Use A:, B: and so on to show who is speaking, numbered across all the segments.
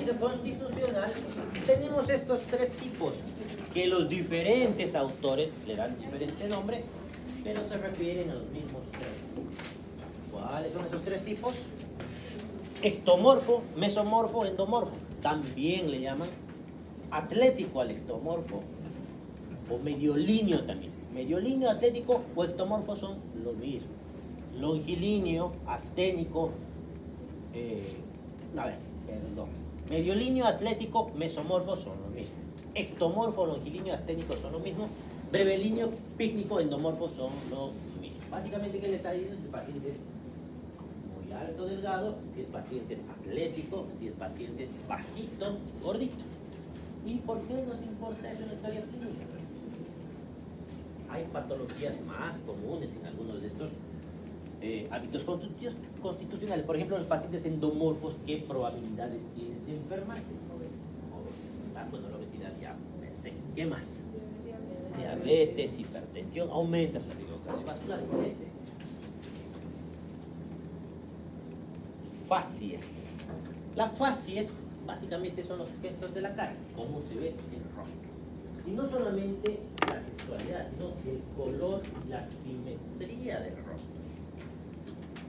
A: sentido constitucional tenemos estos tres tipos que los diferentes autores le dan diferente nombre, pero se refieren a los mismos tres. ¿Cuáles son esos tres tipos? Ectomorfo, mesomorfo, endomorfo. También le llaman atlético al ectomorfo, o mediolíneo también. Mediolíneo, atlético o ectomorfo son lo mismo. Longilíneo, asténico, mediolíneo, atlético, mesomorfo son lo mismo. Ectomorfo, longilíneo, asténico son lo mismo. Brevelíneo, pícnico, endomorfo son lo mismo. Básicamente, ¿qué le está diciendo? Si el paciente es muy alto, delgado, si el paciente es atlético, si el paciente es bajito, gordito. ¿Y por qué nos importa eso en la historia clínica? Hay patologías más comunes en algunos de estos hábitos constitucionales. Por ejemplo, los pacientes endomorfos, ¿qué probabilidades tienen de enfermarse? Obesidad. Bueno, la obesidad ya pensé. ¿Qué más? Diabetes, hipertensión, aumenta su riesgo cardiovascular, etc. Facies. Las facies básicamente son los gestos de la cara, cómo se ve el rostro. Y no solamente la gestualidad, sino el color y la simetría del rostro.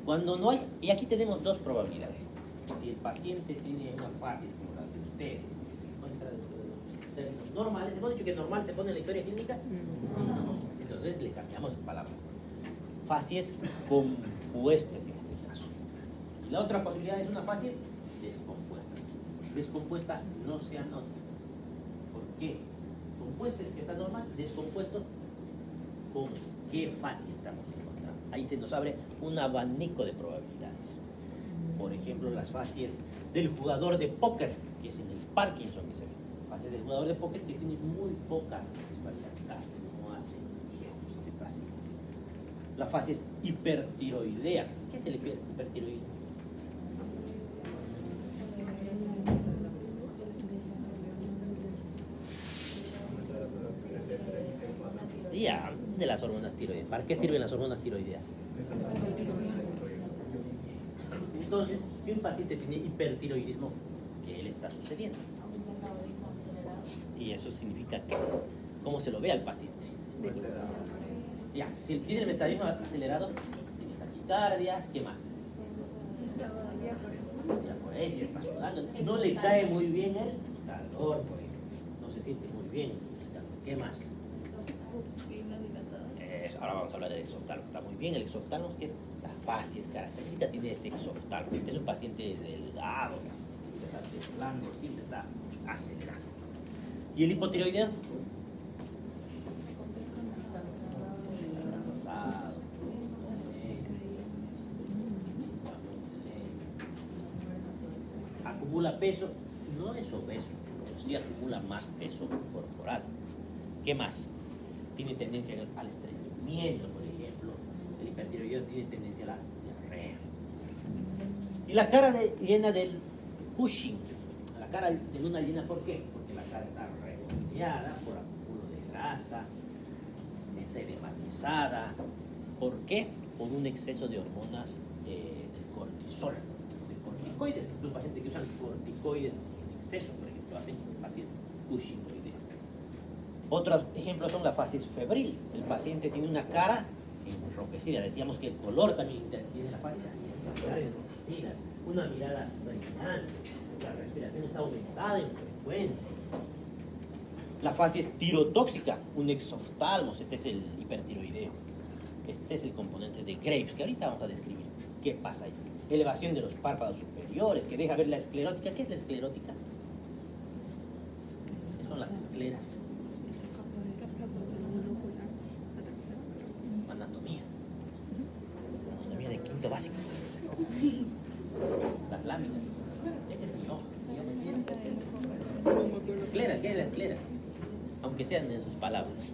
A: Cuando no hay, y aquí tenemos dos probabilidades. Si el paciente tiene una facies como la de ustedes, se encuentra dentro de los términos normales, ¿hemos dicho que normal se pone en la historia clínica? No. Entonces le cambiamos de palabra. Facies compuestas en este caso. Y la otra posibilidad es una facies descompuesta. Descompuesta no se anota. ¿Por qué? Compuesta es que está normal, descompuesto, ¿con qué facies estamos encontrando? Ahí se nos abre un abanico de probabilidades. Por ejemplo, las facies del jugador de póker, que es en el Parkinson que se ve. Facies del jugador de póker que tiene muy poca disparidad, casi no hace gestos ese paciente. La facies hipertiroidea. ¿Qué es el hipertiroideo? Ya, de las hormonas tiroideas. ¿Para qué sirven las hormonas tiroideas? Entonces, si un paciente tiene hipertiroidismo, ¿qué le está sucediendo? Y eso significa que, ¿cómo se lo ve al paciente? Ya, si tiene el metabolismo acelerado, tiene taquicardia, ¿qué más? Diaforesia, está sudando, no le cae muy bien el calor, por ejemplo, no se siente muy bien el calor. ¿Qué más? Ahora vamos a hablar del exoftálmo. Está muy bien el exoftálmo, que es la facies característica, tiene ese exoftálmo. Es un paciente delgado, está temblando, siempre está acelerado. ¿Y el hipotiroideo? Rosado, acumula peso, no es obeso, pero sí acumula más peso corporal. ¿Qué más? Tiene tendencia al estreñimiento, por ejemplo. El hipertiroideo tiene tendencia a la diarrea. Y la cara llena del Cushing, la cara de luna llena, ¿por qué? Porque la cara está redondeada por acúmulo de grasa, está edematizada. ¿Por qué? Por un exceso de hormonas del cortisol, de corticoides. Los pacientes que usan corticoides en exceso, por ejemplo, hacen pacientes Cushingoideos. Otros ejemplos son la facies febril. El paciente tiene una cara enrojecida. Decíamos que el color también tiene la facies. Una cara enrojecida, una mirada brillante, la respiración está aumentada en frecuencia. La facies tirotóxica, un exoftálmos, este es el hipertiroideo. Este es el componente de Graves, que ahorita vamos a describir. ¿Qué pasa ahí? Elevación de los párpados superiores, que deja ver la esclerótica. ¿Qué es la esclerótica? ¿Qué son las escleras? Anatomía de quinto básico. Las láminas. Este es mi ojo. Esclera, ¿qué es la esclera? Aunque sean en sus palabras.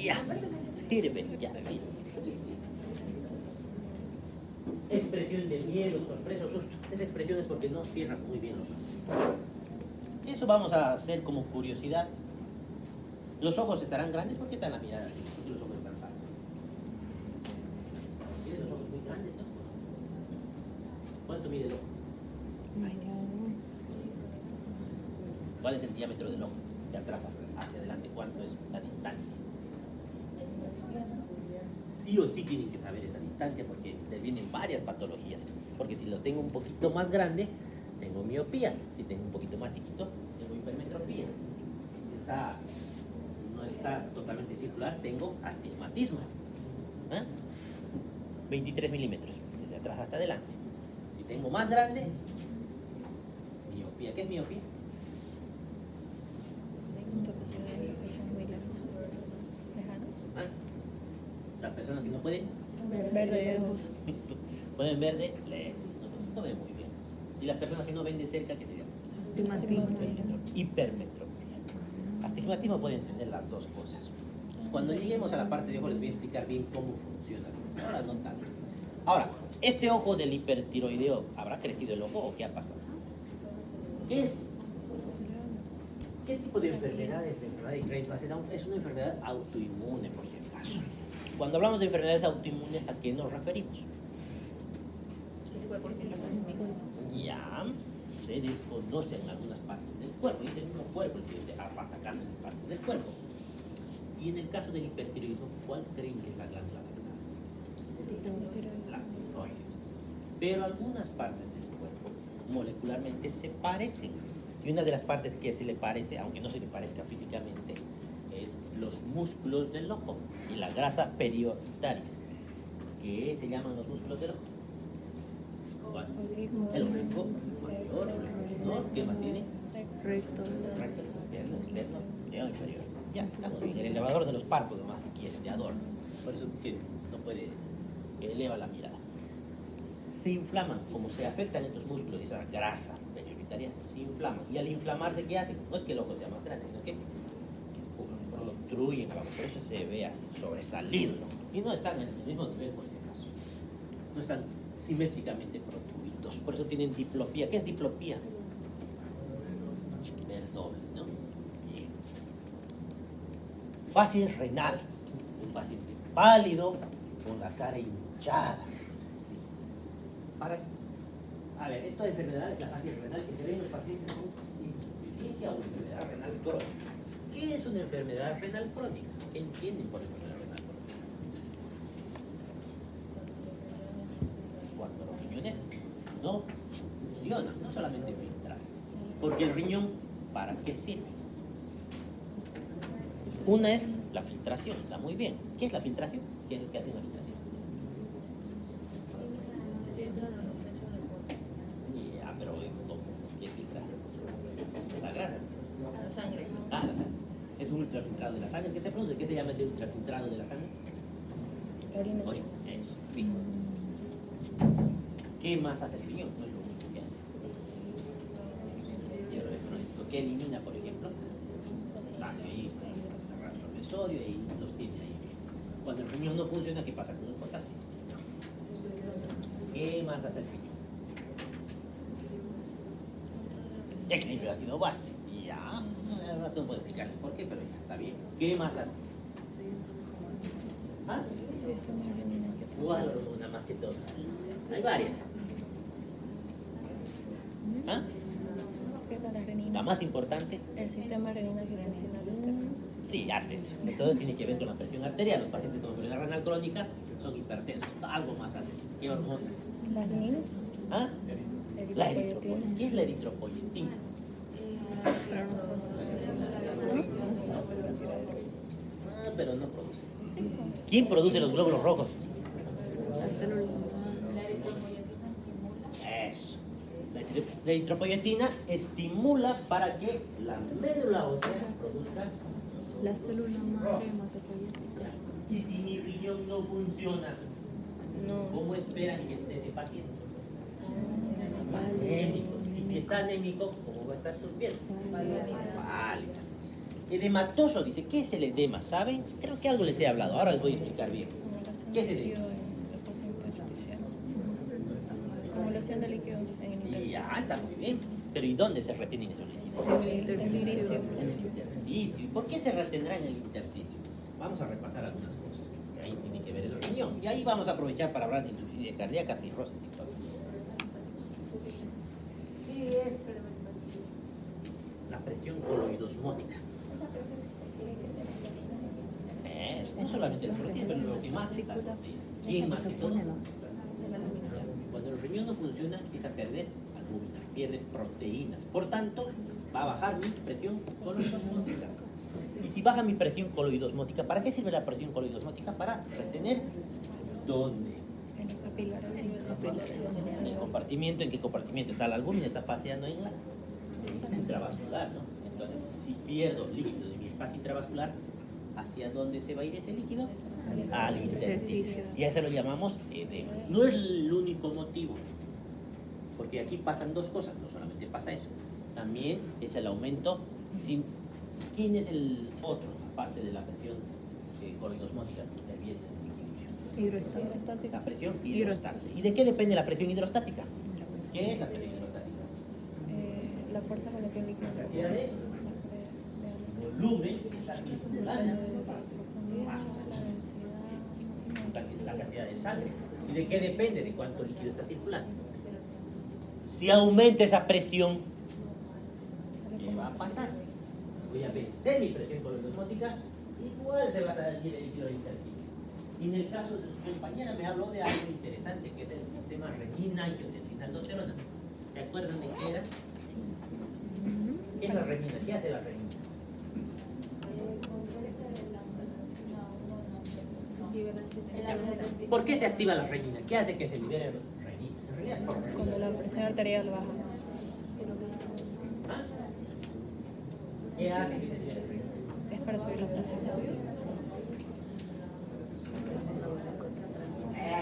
A: Ya, sirve, ya, sirve. Expresión de miedo, sorpresa, susto. Esa expresión es porque no cierran muy bien los ojos. Eso vamos a hacer como curiosidad. Los ojos estarán grandes porque están la mirada así, porque los ojos están sanos. Tienen los ojos muy grandes, ¿no? ¿Cuánto mide el ojo? ¿Cuál es el diámetro del ojo? De atrás hacia adelante, ¿cuánto es la distancia? Sí o sí tienen que saber esa distancia porque intervienen varias patologías. Porque si lo tengo un poquito más grande, tengo miopía. Si tengo un poquito más chiquito, tengo hipermetropía. Si no está totalmente circular, tengo astigmatismo. 23 milímetros, desde atrás hasta adelante. Si tengo más grande, miopía. ¿Qué es miopía? Las personas que no pueden
B: ver de lejos.
A: pueden ver de lejos, no ven muy bien. Y las personas que no ven de cerca, ¿qué sería? Hipermetropía. Astigmatismo puede entender las dos cosas. Cuando lleguemos a la parte de ojo les voy a explicar bien cómo funciona. Ahora no tanto. Ahora, este ojo del hipertiroideo, ¿habrá crecido el ojo o qué ha pasado? ¿Qué tipo de enfermedad es la enfermedad de Graves-Bassett-Down? Es una enfermedad autoinmune, por si acaso. Cuando hablamos de enfermedades autoinmunes, ¿a qué nos referimos? Ya se desconocen algunas partes del cuerpo, y es el mismo cuerpo el que ataca esas partes del cuerpo. Y en el caso del hipertiroidismo, ¿cuál creen que es la glándula afectada? La tiroides. Pero algunas partes del cuerpo molecularmente se parecen. Y una de las partes que se le parece, aunque no se le parezca físicamente, es los músculos del ojo y la grasa periorbitaria. ¿Qué se llaman los músculos del ojo? ¿Cuál? El oblicuo mayor, el menor. ¿Qué más tiene?
B: Recto.
A: Recto, externo, inferior, inferior. Ya, estamos bien. El elevador de los párpados, más si quieres, de adorno. Por eso que no puede, eleva la mirada. Se inflaman, como se afectan estos músculos y esa grasa periorbitaria, se inflaman. Y al inflamarse, ¿qué hacen? No es que el ojo sea más grande, sino que obstruyen abajo. Por eso se ve así sobresalido, ¿no? Y no están en el mismo nivel, por si acaso. No están simétricamente protruidos. Por eso tienen diplopía. ¿Qué es diplopía? Ver doble, ¿no? Bien. Fase renal. Un paciente pálido con la cara hinchada. A ver, estas enfermedades, la fase renal que se ven en los pacientes son insuficiencia o enfermedad renal crónica. ¿Qué es una enfermedad renal crónica? ¿Qué entienden por enfermedad renal crónica? Cuando los riñones no funcionan, no solamente filtrar. Porque el riñón, ¿para qué sirve? Una es la filtración, está muy bien. ¿Qué es la filtración? ¿Qué es lo que hace la filtración? Ya, pero ¿cómo? ¿Qué filtra? La grasa.
B: La sangre.
A: La sangre. Es un ultrafiltrado de la sangre. ¿Qué se produce? ¿Qué se llama ese ultrafiltrado de la sangre?
B: Orina.
A: Orina, eso, sí. ¿Qué más hace el riñón? No es lo único que hace. Hierro electrólico. ¿Qué elimina, por ejemplo? Ahí, de sodio y los tiene ahí. Cuando el riñón no funciona, ¿qué pasa con el potasio? ¿Qué más hace el riñón? Equilibrio ácido-base. Ya, no puedo explicarles por qué, pero ya está bien. ¿Qué más hace? ¿Ah?
B: Sistema renina-angiotensina.
A: ¿Cuál una más que todas? Hay varias. ¿Ah?
B: La renina.
A: La más importante.
B: El sistema renina-angiotensina externo.
A: Sí, hace eso. Entonces tiene que ver con la presión arterial. Los pacientes con enfermedad renal crónica son hipertensos. Algo más así. ¿Qué hormona?
B: La renina.
A: ¿Ah? La eritropoyetina. ¿Qué es la eritropoyetina? Ah, pero no produce.
B: Sí.
A: ¿Quién produce los glóbulos rojos?
B: La célula.
A: Eso. La eritropoyetina estimula para que la médula ósea produzca.
B: La célula madre hematopoyética.
A: Y si mi riñón no funciona,
B: No.
A: ¿cómo esperan que esté ese paciente?
B: Vale.
A: Anémico. Y si está anémico, ¿cómo va a estar surgiendo? Pálida. Edematoso, dice. ¿Qué es el edema? ¿Saben? Creo que algo les he hablado. Ahora les voy a explicar bien.
B: Acumulación
A: ¿Qué
B: de
A: es el
B: líquido en el espacio intersticial. Acumulación de líquido en el
A: Y ya,
B: intersticio.
A: está muy bien. Pero ¿y dónde se retienen esos líquidos?
B: En el intersticio.
A: En el intersticio. ¿Y por qué se retendrá en el intersticio? Vamos a repasar algunas cosas que ahí tiene que ver el riñón. Y ahí vamos a aprovechar para hablar de insuficiencia cardíaca, cirrosis y todo. ¿Qué es la presión coloidosmótica. No solamente las proteínas, pero lo que más es las proteínas. ¿Quién más que todo? Cuando el riñón no funciona, empieza a perder albúmina, pierde proteínas. Por tanto, va a bajar mi presión coloidosmótica. Y si baja mi presión coloidosmótica, ¿para qué sirve la presión coloidosmótica? Para retener ¿dónde?
B: En los capilares. En los capilares.
A: En el compartimiento. ¿En qué compartimiento está la albúmina? Está paseando en la intravascular, ¿no? Entonces, si pierdo líquido de mi espacio intravascular, ¿hacia dónde se va a ir ese líquido? Al intersticio. Y a eso lo llamamos edema. No es el único motivo, porque aquí pasan dos cosas, no solamente pasa eso, también es el aumento. ¿Quién es el otro, aparte de la presión coloidosmótica que interviene en el equilibrio?
B: Hidrostática.
A: La presión hidrostática. ¿Y de qué depende la presión hidrostática? ¿Qué es la presión hidrostática?
B: La fuerza con la que el líquido
A: La cantidad de volumen que está circulando, la cantidad de sangre. ¿Y de qué depende? De cuánto líquido está circulando. Si aumenta esa presión, ¿qué va a pasar? Voy a vencer mi presión coloidosmótica, igual se va a salir el líquido del intersticio. Y en el caso de su compañera me habló de algo interesante, que es el sistema renina, angiotensina, aldosterona. ¿Se acuerdan de qué era?
B: Sí.
A: ¿Qué es la renina? ¿Qué hace la renina? ¿Por qué se activa la renina? ¿Qué hace que se libere renina? En realidad, por renina.
B: Cuando la presión arterial baja.
A: ¿Ah? ¿Qué hace que se libere renina?
B: Es para subir la presión.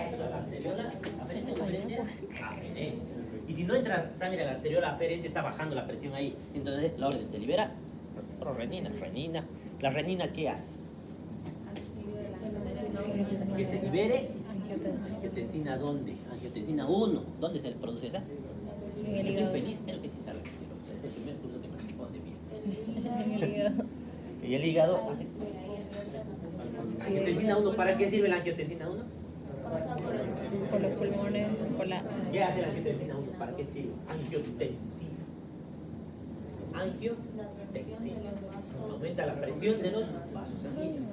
A: Eso, la arteriola aferente. Y si no entra sangre a la arteriola aferente, está bajando la presión ahí. Entonces la orden se libera prorenina, renina. ¿La renina qué hace? Que se libere angiotensina. ¿Dónde? Angiotensina 1. ¿Dónde se produce esa?
B: En el
A: Estoy
B: hígado.
A: feliz, creo que sí sabe que es el primer curso que me responde bien.
B: En el hígado.
A: Y el hígado hace angiotensina 1. ¿Para qué sirve la angiotensina 1?
B: Por los pulmones, por la...
A: ¿Qué hace la angiotensina 1? ¿Para qué sirve? Angiotensina. Angiotensina. Aumenta la presión de los vasos sanguíneos.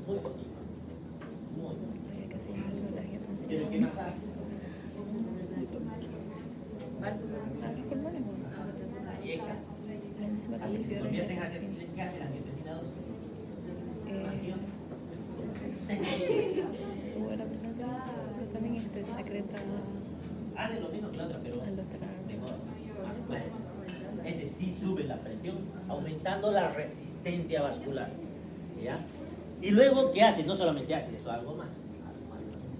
A: Muy poquito. Muy
B: No
A: poquito.
B: sabía que se llama la angiotensina.
A: ¿Pero qué más hace?
B: ¿A los pulmones?
A: La yeca.
B: La enzima que
A: Hace que se
B: limpia la
A: convierta en
B: angiotensina.
A: angiotensina. ¿Qué hace la angiotensina 2?
B: Sube la presión arterial, pero también secreta
A: Hace lo mismo que la otra, pero
B: aldosterona.
A: bueno, ese sí sube la presión, aumentando la resistencia vascular. ¿Ya? Y luego, ¿qué hace? No solamente hace eso, algo más.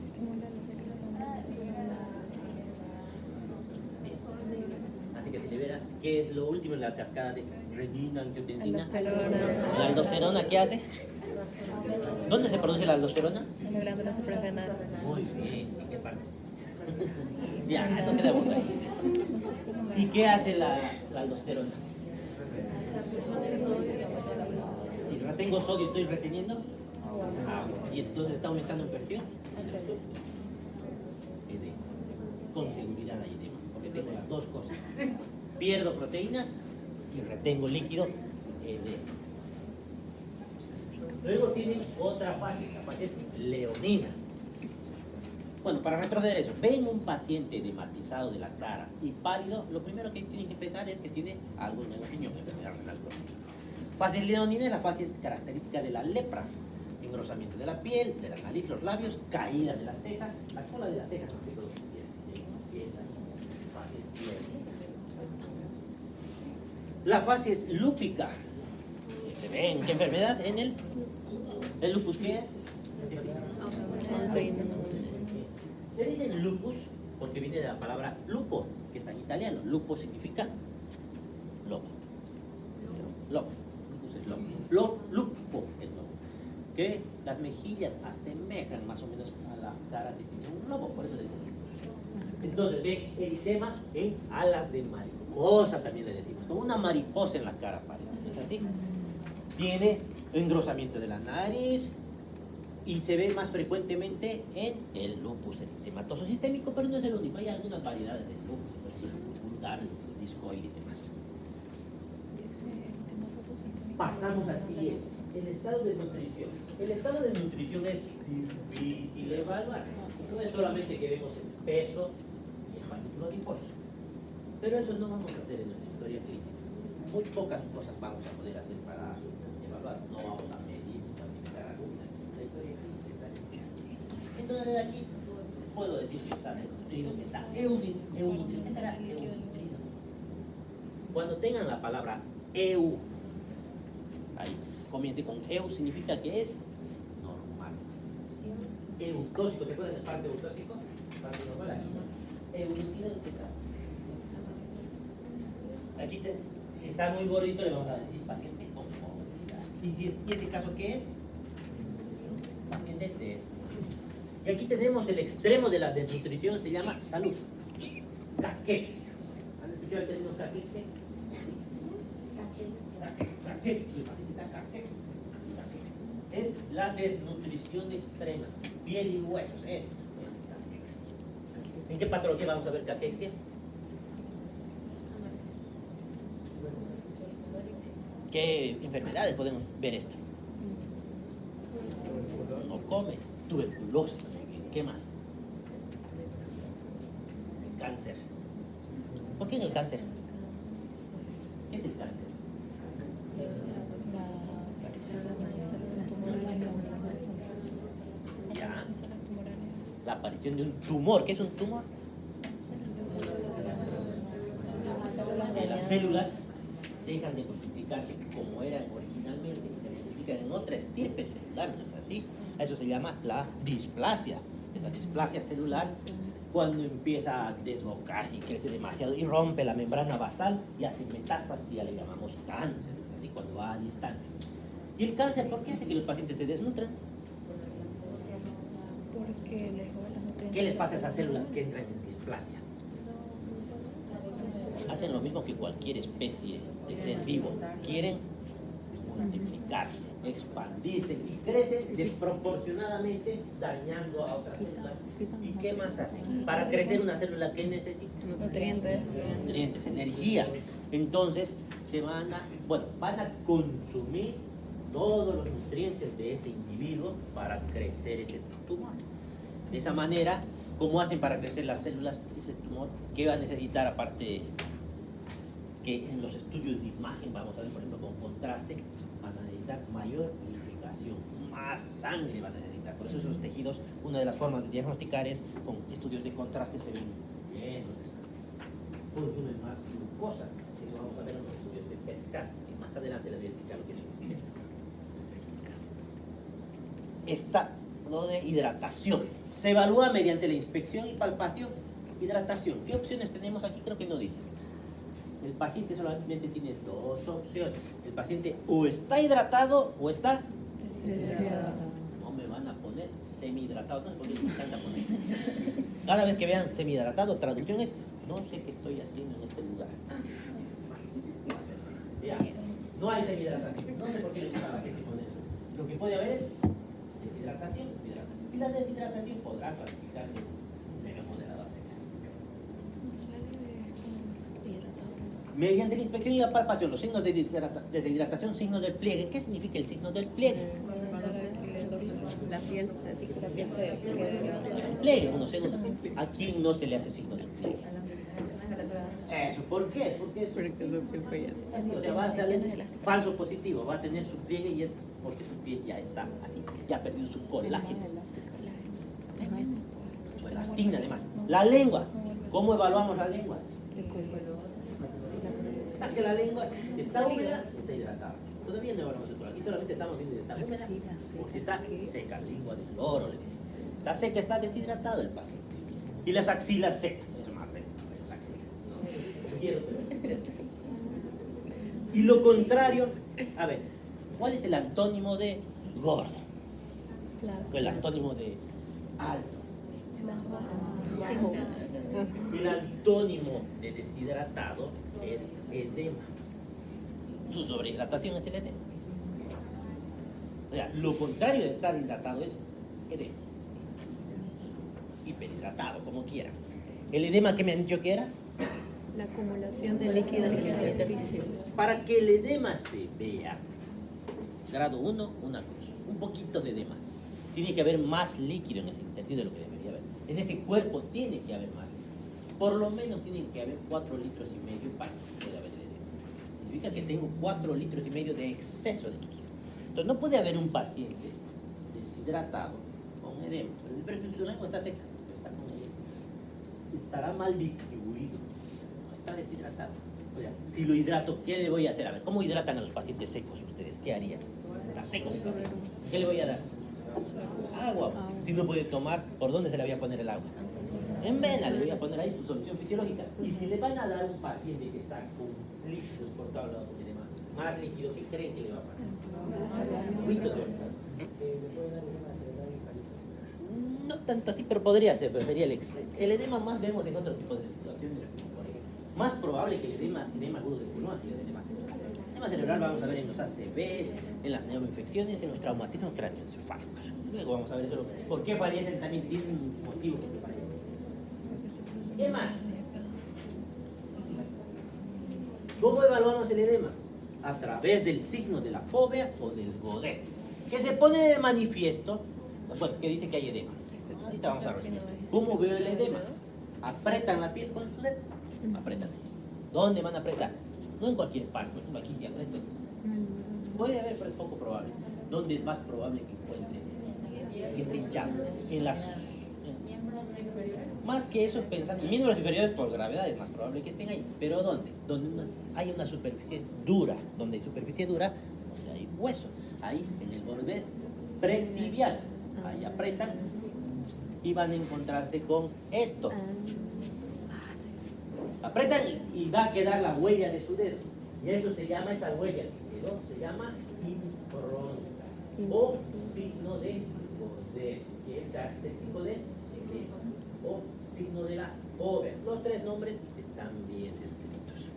B: Estimula la secreción de aldosterona.
A: Así que se libera. ¿Qué es lo último en la cascada de renina, angiotensina?
B: Aldosterona.
A: ¿La aldosterona qué hace? ¿Dónde se produce la aldosterona?
B: En la glándula suprarrenal.
A: Muy bien, ¿en qué parte? Ya, nos quedamos ahí.
B: No sé si no
A: ¿Y qué hace la aldosterona? Si retengo sodio, ¿estoy reteniendo? Agua. Y entonces está aumentando en presión. Edema. Con seguridad hay edema, porque tengo las dos cosas. Pierdo proteínas y retengo líquido. Edema. Luego tiene otra fase, la fase es leonina. Bueno, para retroceder eso, ven un paciente edematizado de la cara y pálido, lo primero que tienen que pensar es que tiene algo en el riñón, enfermedad renal crónica. Fase leonina es la fase característica de la lepra: engrosamiento de la piel, de la nariz, los labios, caída de las cejas, la cola de las cejas, no sé todo. La fase es lúpica. ¿Se ven qué enfermedad? En el lupus, ¿qué es?
B: autoinmune.
A: Se dice lupus porque viene de la palabra lupo, que está en italiano. Lupo significa lobo. Lobo. Lupus es lobo. Lupo es lobo. Que las mejillas asemejan más o menos a la cara que tiene un lobo, por eso le dicen lupus. Entonces ve eritema en alas de mariposa, también le decimos, como una mariposa en la cara parece. ¿Es así? Tiene engrosamiento de la nariz y se ve más frecuentemente en el lupus eritematoso sistémico, pero no es el único. Hay algunas variedades del lupus, el lupus vulgar, el lupus discoide y demás.
B: Dice eritematoso sistémico.
A: pasamos al siguiente. El estado de nutrición. El estado de nutrición es difícil de evaluar. No es solamente que vemos el peso y el partículo adiposo. Pero eso no vamos a hacer en nuestra historia clínica. Muy pocas cosas vamos a poder hacer para evaluar. No vamos a medir ni cuantificar algunas. La historia clínica está mucha. Entonces aquí puedo decir que está nutrido, que está eunutrido. ¿Qué será eunutrido? Cuando tengan la palabra eu, ahí comience con eu, significa que es normal. Eutóxico, ¿se acuerdan del parte eutóxico? Parte normal, aquí no. Eunutrido, ¿qué tal? Aquí si está muy gordito le vamos a decir paciente con obesidad. ¿Y este caso qué es? Paciente desnutrido. Y aquí tenemos el extremo de la desnutrición, se llama salud. Caquexia. ¿Han escuchado el término caquexia? Es la desnutrición extrema, piel y huesos. Es caquexia. ¿En qué patología vamos a ver caquexia? ¿Qué enfermedades podemos ver esto? No come, tuberculosis. ¿Qué más? Cáncer. ¿Por qué en el cáncer? ¿Qué es el cáncer? Ya. La aparición de un tumor. ¿Qué es un tumor? Las células dejan de multiplicarse como eran originalmente y se multiplican en otra estirpe celular, ¿no es así? A eso se llama la displasia. Es la displasia celular cuando empieza a desbocarse y crece demasiado y rompe la membrana basal y hace metástasis, ya le llamamos cáncer, ¿no es así? Cuando va a distancia. ¿Y el cáncer por qué hace que los pacientes se desnutran?
B: Porque les roban las nutrientes.
A: ¿Qué les pasa a esas células que entran en displasia? Hacen lo mismo que cualquier especie de ser vivo. Quieren multiplicarse, expandirse y crecen desproporcionadamente dañando a otras células. ¿Y qué más hacen? Para crecer una célula, ¿qué necesita?
B: Nutrientes.
A: Nutrientes, energía. Entonces van a consumir todos los nutrientes de ese individuo para crecer ese tumor. De esa manera, ¿cómo hacen para crecer las células de ese tumor? ¿Qué va a necesitar aparte que en los estudios de imagen, vamos a ver por ejemplo con contraste, van a necesitar mayor irrigación, más sangre van a necesitar? Por eso esos tejidos, una de las formas de diagnosticar es con estudios de contraste, se ven llenos de sangre. Consumen más glucosa, eso vamos a ver en los estudios de PET scan, y más adelante les voy a explicar lo que es un PET scan. Estado de hidratación se evalúa mediante la inspección y palpación. Hidratación, ¿qué opciones tenemos aquí? Creo que no dice. El paciente solamente tiene dos opciones. El paciente o está hidratado o está deshidratado. No me van a poner semihidratado, no, porque me encanta poner. Cada vez que vean semihidratado, traducción es: no sé qué estoy haciendo en este lugar. Ya, no hay semihidratación. No sé por qué le gustaba que se pone eso. Lo que puede haber es deshidratación, hidratación. Y la deshidratación podrá clasificarse de moderado a severa. Mediante la inspección y la palpación, los signos de deshidratación, signos del pliegue. ¿Qué significa el signo del pliegue?
B: La piel se
A: Pliegue, unos segundos. ¿A quién no se le hace signo del pliegue? Eso, ¿por qué? Porque su piel va a salir falso positivo, va a tener su pliegue y es porque su piel ya está así, ya ha perdido su colágeno. Su elastina además. La lengua, ¿cómo evaluamos la lengua? Está que la lengua está húmeda, está hidratada. Todavía no evaluamos eso, aquí solamente estamos viendo si está húmeda o si está seca, lengua de loro, le dicen. Está seca, está deshidratado el paciente. Y las axilas secas, eso más lento, las axilas. Y lo contrario, a ver, ¿cuál es el antónimo de gordo? El antónimo de alto. El antónimo de deshidratado es edema. Su sobrehidratación es el edema. O sea, lo contrario de estar hidratado es edema. Hiperhidratado, como quiera. ¿El edema que me han dicho que era?
B: La acumulación de líquidos en el intersticio.
A: Para que el edema se vea, grado 1, una cruz. Un poquito de edema. Tiene que haber más líquido en ese intestino de lo que debería haber. En ese cuerpo tiene que haber más líquido. Por lo menos tienen que haber 4 litros y medio para que pueda haber el edema. Significa que tengo 4 litros y medio de exceso de líquido. Entonces no puede haber un paciente deshidratado con edema, pero su lengua está seca, pero está con edema. Estará mal distribuido, no está deshidratado. O sea, si lo hidrato, ¿qué le voy a hacer? A ver, ¿cómo hidratan a los pacientes secos ustedes? ¿Qué harían? Está seco el paciente. ¿Qué le voy a dar? Agua. Si no puede tomar, ¿por dónde se le voy a poner el agua? En vena le voy a poner ahí su solución fisiológica. Y si le van a dar a un paciente que está con líquidos por todos lados, con edema, más líquido, ¿qué creen que le va a pasar? No tanto así, pero podría ser, pero sería el exceso. El edema más vemos en otro tipo de situaciones. Por ejemplo, más probable que el edema agudo de pulmón que el edema cerebral. El edema cerebral vamos a ver en los ACVs, en las neuroinfecciones, en los traumatismos cráneoencefálicos. Luego vamos a ver eso. ¿Por qué fallecen? También tiene un motivo por qué fallecen. ¿Qué más? ¿Cómo evaluamos el edema? A través del signo de la fobia o del Godet, que se pone de manifiesto, bueno, que dice que hay edema. Ahorita vamos a ver. ¿Cómo veo el edema? Apretan la piel con su dedo. Apretan. ¿Dónde van a apretar? No en cualquier parte, por ejemplo, aquí sí apretan. Puede haber, pero es poco probable. ¿Dónde es más probable que encuentre que esté hinchado? En las... Más que eso, pensando, miembros inferiores por gravedad es más probable que estén ahí. ¿Pero dónde? Donde hay una superficie dura. Donde hay superficie dura, donde hay hueso. Ahí, en el borde pretibial. Ahí apretan y van a encontrarse con esto. Apretan y va a quedar la huella de su dedo. Y eso se llama, esa huella que quedó, se llama impronta o signo de Godet, que es característico de o signo de la fobia. Los 3 nombres están bien descritos.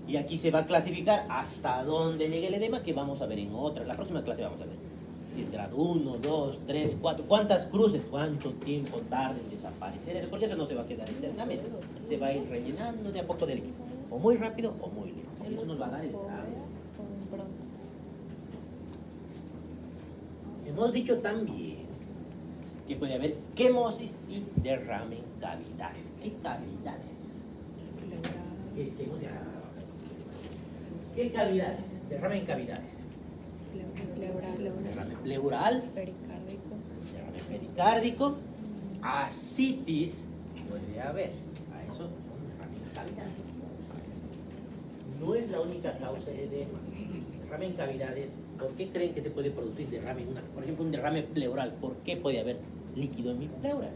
A: Y aquí se va a clasificar hasta dónde llega el edema, que vamos a ver en otra. La próxima clase vamos a ver. Si es grado 1, 2, 3, 4. ¿Cuántas cruces? ¿Cuánto tiempo tarda en desaparecer eso? Porque eso no se va a quedar eternamente. Se va a ir rellenando de a poco de líquido. O muy rápido o muy lento. Y eso nos va a dar el grado. Hemos dicho también que puede haber quemosis y derrame en cavidades. ¿Qué cavidades? ¿Qué es quemosis? ¿Qué cavidades? Derrame en cavidades. Derrame pleural.
B: Pericárdico.
A: Derrame pericárdico. Ascitis puede haber. A eso son derrame en cavidades. No es la única causa de edema. Derrame en cavidades. ¿Por qué creen que se puede producir derrame en una? Por ejemplo, un derrame pleural. ¿Por qué puede haber líquido en mi pleura?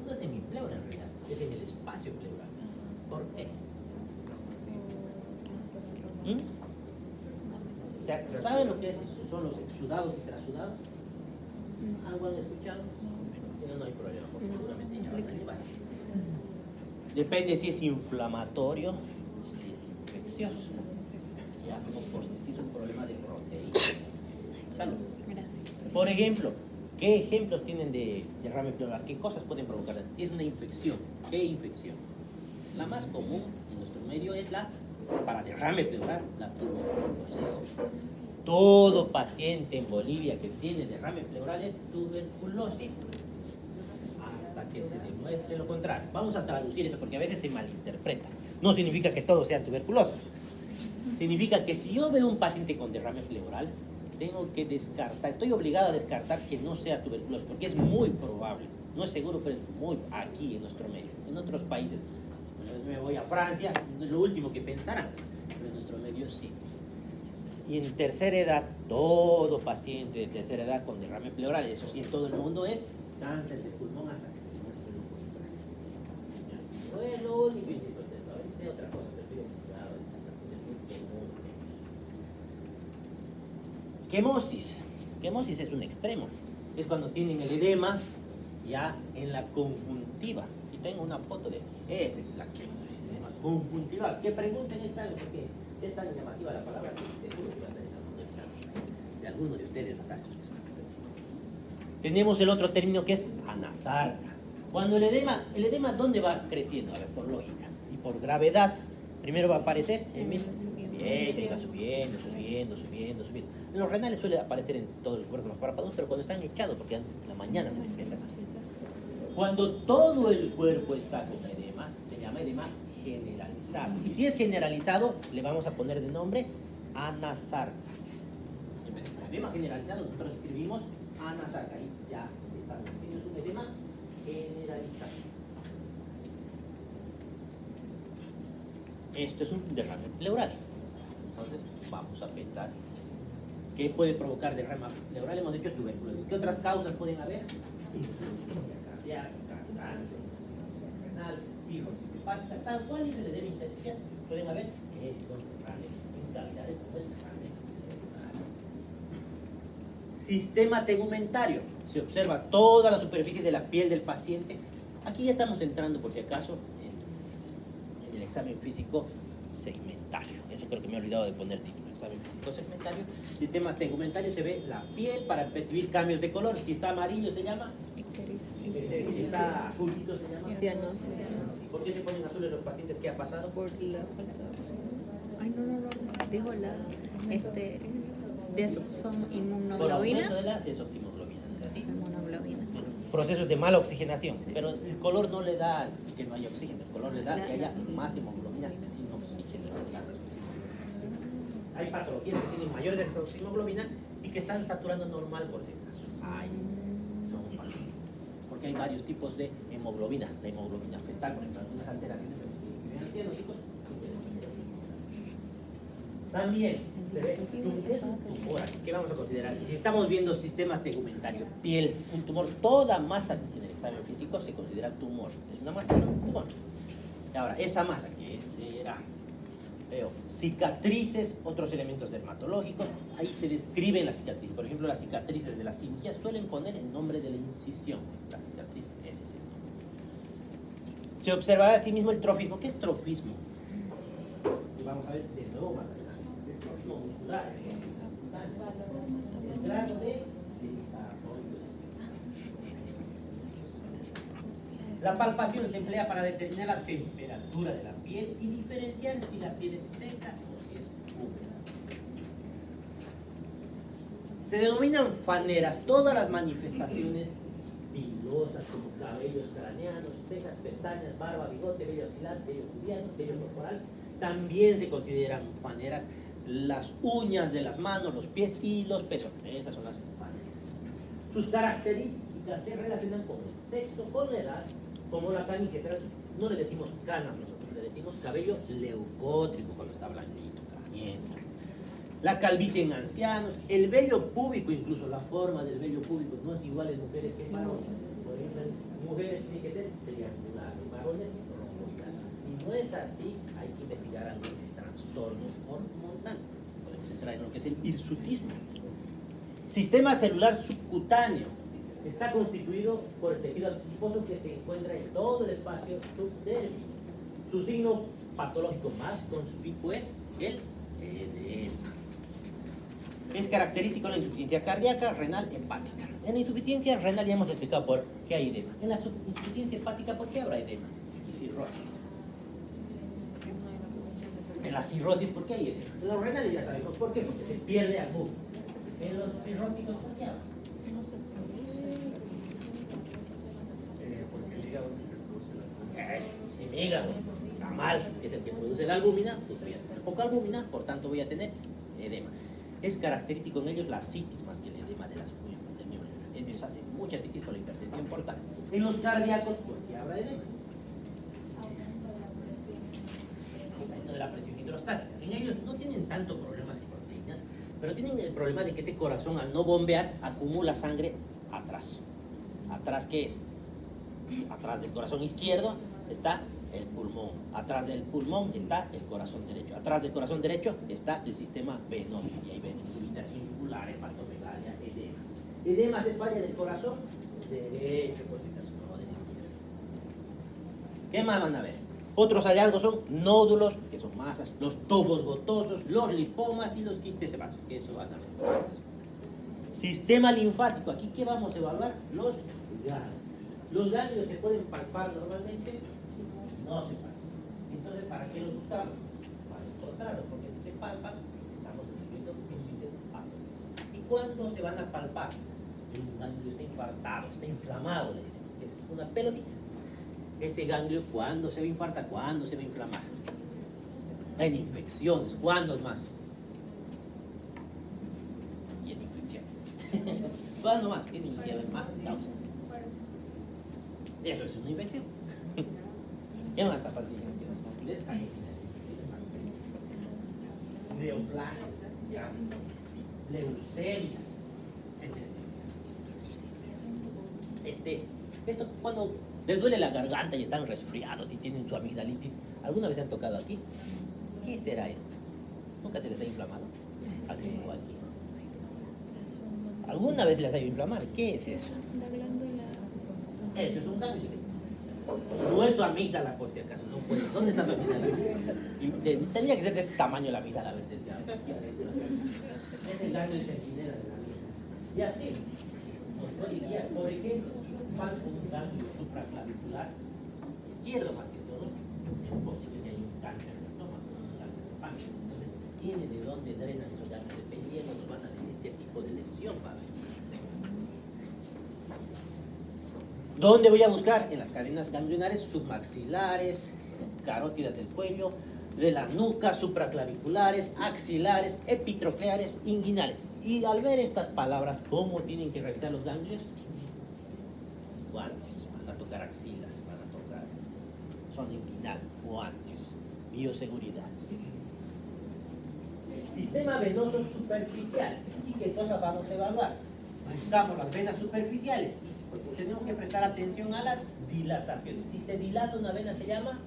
A: No es en mi pleura en realidad, es en el espacio pleural. ¿Por qué? O sea, ¿saben lo que son los exudados y trasudados? ¿Algo han escuchado? No hay problema, porque seguramente ya van a llevar. Depende si es inflamatorio, si es infeccioso. Ya, como por si es un problema de proteína. Salud. Por ejemplo, ¿qué ejemplos tienen de derrame pleural? ¿Qué cosas pueden provocar? Si es una infección, ¿qué infección? La más común en nuestro medio es para derrame pleural, la tuberculosis. Todo paciente en Bolivia que tiene derrame pleural es tuberculosis, hasta que se demuestre lo contrario. Vamos a traducir eso porque a veces se malinterpreta. No significa que todos sean tuberculosos. Significa que si yo veo un paciente con derrame pleural, tengo que descartar, estoy obligado a descartar que no sea tuberculosis, porque es muy probable, no es seguro, pero es muy aquí en nuestro medio. En otros países, me voy a Francia, no es lo último que pensarán, pero en nuestro medio sí. Y en tercera edad, todo paciente de tercera edad con derrame pleural, eso sí en todo el mundo, es cáncer de pulmón hasta que se demuestre lo contrario. No es lo único, es otra cosa, pero cuidado, es muy común. Quemosis. Quemosis es un extremo. Es cuando tienen el edema ya en la conjuntiva. Y tengo una foto de esa es la quemosis, edema conjuntival. Que pregunten esta vez porque es tan llamativa la palabra que seguro que va a estar en algún examen de alguno de ustedes. Tenemos el otro término que es anasarca. Cuando el edema, ¿dónde va creciendo? A ver, por lógica y por gravedad. Primero va a aparecer en mis... Bien, y va subiendo. En los renales suele aparecer en todos los cuerpos, los párpados, pero cuando están echados, porque en la mañana se despierta más. Cuando todo el cuerpo está con edema, se llama edema generalizado. Y si es generalizado, le vamos a poner de nombre anasarca. En vez de edema generalizado, nosotros escribimos anasarca. Ahí ya está. Es un edema generalizado. Esto es un derrame pleural. Entonces, vamos a pensar qué puede provocar derrame pleural. Hemos dicho tuberculosis. ¿Qué otras causas pueden haber? Insuficiencia cardíaca, cáncer renal, cirrosis hepática, tal cual y se le debe intervención. Pueden haber estos derrames, incavidades como el derrame pleural. Sistema tegumentario. Se observa toda la superficie de la piel del paciente. Aquí ya estamos entrando, por si acaso, en el examen físico segmentario. Eso creo que me he olvidado de poner título. Examen físico segmentario. Sistema tegumentario, se ve la piel para percibir cambios de color. Si está amarillo se llama icterícia. Si está azulito se llama cianosis. ¿Por qué se ponen azules los pacientes? ¿Qué ha pasado?
B: Por la falta. Ay, no. Digo desoximoglobina.
A: Por aumento de la desoximoglobina. ¿No es así?
B: Desoximoglobina.
A: Procesos de mala oxigenación.
B: Sí.
A: Pero el color no le da que no haya oxígeno. El color le da que haya más hemoglobina sin oxígeno. Hay patologías que tienen mayor desoximoglobina y que están saturando normal, por si acaso. Son patologías. Porque hay varios tipos de hemoglobina. La hemoglobina fetal, por ejemplo, algunas alteraciones en ancianos, chicos. También se ve un tumor. ¿Qué vamos a considerar? Si estamos viendo sistema tegumentario, piel, un tumor, toda masa en el examen físico se considera tumor. Es una masa, ¿no? Tumor. Y ahora, esa masa, ¿qué será? Veo cicatrices, otros elementos dermatológicos. Ahí se describen las cicatrices. Por ejemplo, las cicatrices de las cirugías suelen poner el nombre de la incisión. La cicatriz, ese es el nombre. Se observará asimismo el trofismo. ¿Qué es trofismo? Y vamos a ver de nuevo más adelante. El trofismo muscular. El grado de desarrollo de la palpación se emplea para determinar la temperatura de la piel y diferenciar si la piel es seca o si es húmeda. Se denominan faneras todas las manifestaciones pilosas como cabellos craneanos, cejas, pestañas, barba, bigote, vello axilar, vello pubiano, vello corporal. También se consideran faneras las uñas de las manos, los pies y los pezones. Esas son las faneras. Sus características se relacionan con el sexo, con la edad, como la canicie, pero no le decimos canas nosotros, le decimos cabello leucótrico cuando está blanquito, caliente. La calvicie en ancianos, el vello púbico, incluso la forma del vello púbico no es igual en mujeres que en varones. Por ejemplo, en mujeres tiene que ser triangular, en varones romboidal. Si no es así, hay que investigar algún trastorno hormonal. Podemos entrar en lo que es el hirsutismo. Sistema celular subcutáneo. Está constituido por el tejido adiposo que se encuentra en todo el espacio subdérmico. Su signo patológico más conspicuo es el edema. Es característico de la insuficiencia cardíaca, renal, hepática. En la insuficiencia renal ya hemos explicado por qué hay edema. En la insuficiencia hepática, ¿por qué habrá edema? Cirrosis. En la cirrosis, ¿por qué hay edema? En los renales ya sabemos por qué, porque se pierde algo. En los cirróticos, ¿por qué habrá?
B: No se produce.
C: Porque el hígado reproduce la
A: Eso, si mi hígado está mal, que es el que produce la albúmina, pues voy a tener poca albúmina, por tanto voy a tener edema. Es característico en ellos la citis más que el edema de las del miembro. Ellos hacen mucha citis por la hipertensión portal. En los cardíacos, ¿por qué habrá edema? Aumento de la presión hidrostática. En ellos no tienen tanto problema de proteínas, pero tienen el problema de que ese corazón, al no bombear, acumula sangre atrás. ¿Atrás qué es? Atrás del corazón izquierdo está el pulmón. Atrás del pulmón está el corazón derecho. Atrás del corazón derecho está el sistema venoso. Y ahí ven cubitas circulares, hepatomegalia, edemas. Edemas es falla del corazón derecho, cositas, no del izquierdo. ¿Qué más van a ver? Otros hallazgos son nódulos, que son masas, los tubos gotosos, los lipomas y los quistes sebáceos, que eso van a ver. Sistema linfático. Aquí, ¿qué vamos a evaluar? Los ganglios. ¿Los ganglios se pueden palpar normalmente? No se palpan. Entonces, ¿para qué los buscamos? ¿cuándo se van a palpar? Un ganglio está infartado, está inflamado, le dicen. Es una pelotita. Ese ganglio, ¿cuándo se va a infartar? ¿Cuándo se va a inflamar? En infecciones, ¿cuándo más? Y en infecciones. ¿Cuándo más? Tiene que haber más causas. Eso es una infección. ¿Qué más está pasando? Neoplasias, leucemias, etc. Esto cuando les duele la garganta y están resfriados y tienen su amigdalitis, ¿alguna vez han tocado aquí? ¿Qué será esto? ¿Nunca se les ha inflamado? Así como aquí. ¿Alguna vez les ha ido a inflamar? ¿Qué es eso?
B: La glándula.
A: Eso es un ganglio. No es su amígdala, por si acaso. No puede. ¿Dónde está su amígdala? Tendría que ser de este tamaño la amígdala. Es el ganglio centinela de la amígdala. Y así nos puede guiar. Por ejemplo, un ganglio supraclavicular izquierdo más que todo, es posible que haya un cáncer de estómago, un cáncer de páncreas. Entonces, tiene de dónde drenan esos ganglios. Dependiendo, nos van a decir qué tipo de lesión va a haber. ¿Dónde voy a buscar? En las cadenas ganglionares submaxilares, carótidas del cuello, de la nuca, supraclaviculares, axilares, epitrocleares, inguinales. Y al ver estas palabras, ¿cómo tienen que revisar los ganglios? Guantes, van a tocar axilas, van a tocar zona inguinal, guantes, bioseguridad. Sistema venoso superficial. ¿Y qué cosa vamos a evaluar? Buscamos las venas superficiales. Porque tenemos que prestar atención a las dilataciones. Si se dilata una vena se llama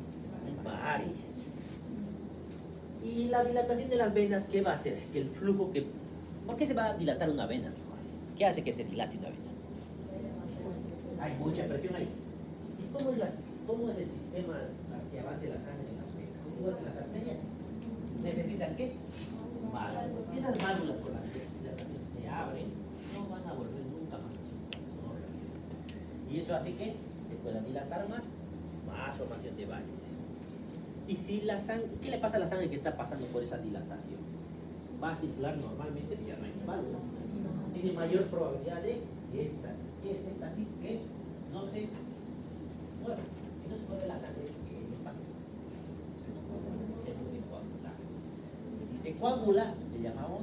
A: varices. Y la dilatación de las venas, ¿qué va a hacer? Que el flujo que... ¿Por qué se va a dilatar una vena mejor? ¿Qué hace que se dilate una vena? Hay mucha presión ahí. ¿Y cómo es el sistema para que avance la sangre en las venas? ¿Es igual que las arterias? ¿Necesitan qué? Válvulas. Si esas válvulas por la dilatación se abren, no van a volver nunca más. Y eso hace que se pueda dilatar más formación de varices. Y si la sangre, ¿qué le pasa a la sangre que está pasando por esa dilatación? Va a circular normalmente, ya no hay válvula. Tiene mayor probabilidad de éstasis. ¿Qué es éstasis? Que no se mueve. Si no se mueve la sangre, ¿qué pasa? Se puede coagular. Si se coagula, le llamamos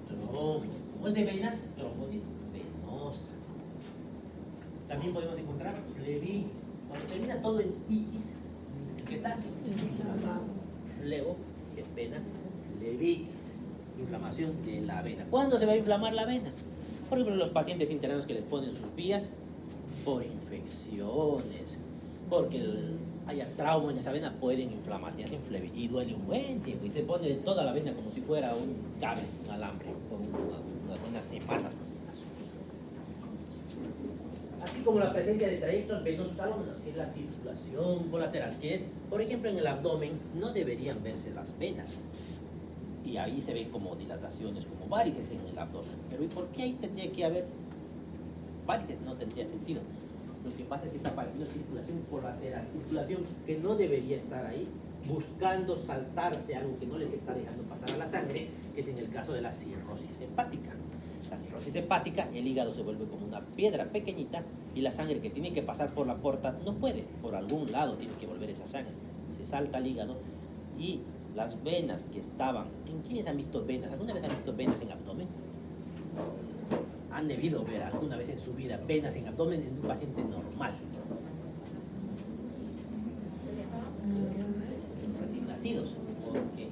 A: trombosis. ¿Cómo es de vena? Trombosis venosa. También podemos encontrar flebitis. Cuando termina todo en itis, ¿qué está? Flebo, que es pena, flebitis, inflamación de la vena. ¿Cuándo se va a inflamar la vena? Por ejemplo, los pacientes internados que les ponen sus vías por infecciones, porque haya trauma en esa vena, pueden inflamarse, hacen flebitis y duele un buen tiempo y se pone toda la vena como si fuera un cable, un alambre, por unas semanas. Así como la presencia de trayectos venosos alómenos, que es la circulación colateral, que es, por ejemplo, en el abdomen no deberían verse las venas. Y ahí se ven como dilataciones, como varices en el abdomen. Pero ¿y por qué ahí tendría que haber varices? No tendría sentido. Lo que pasa es que está apareciendo circulación colateral, circulación que no debería estar ahí, buscando saltarse algo que no les está dejando pasar a la sangre, que es en el caso de la cirrosis hepática. La cirrosis hepática, el hígado se vuelve como una piedra pequeñita y la sangre que tiene que pasar por la porta no puede, por algún lado tiene que volver esa sangre. Se salta al hígado y las venas que estaban... ¿En quiénes han visto venas? ¿Alguna vez han visto venas en abdomen? Han debido ver alguna vez en su vida venas en abdomen en un paciente normal. Recién nacidos. Porque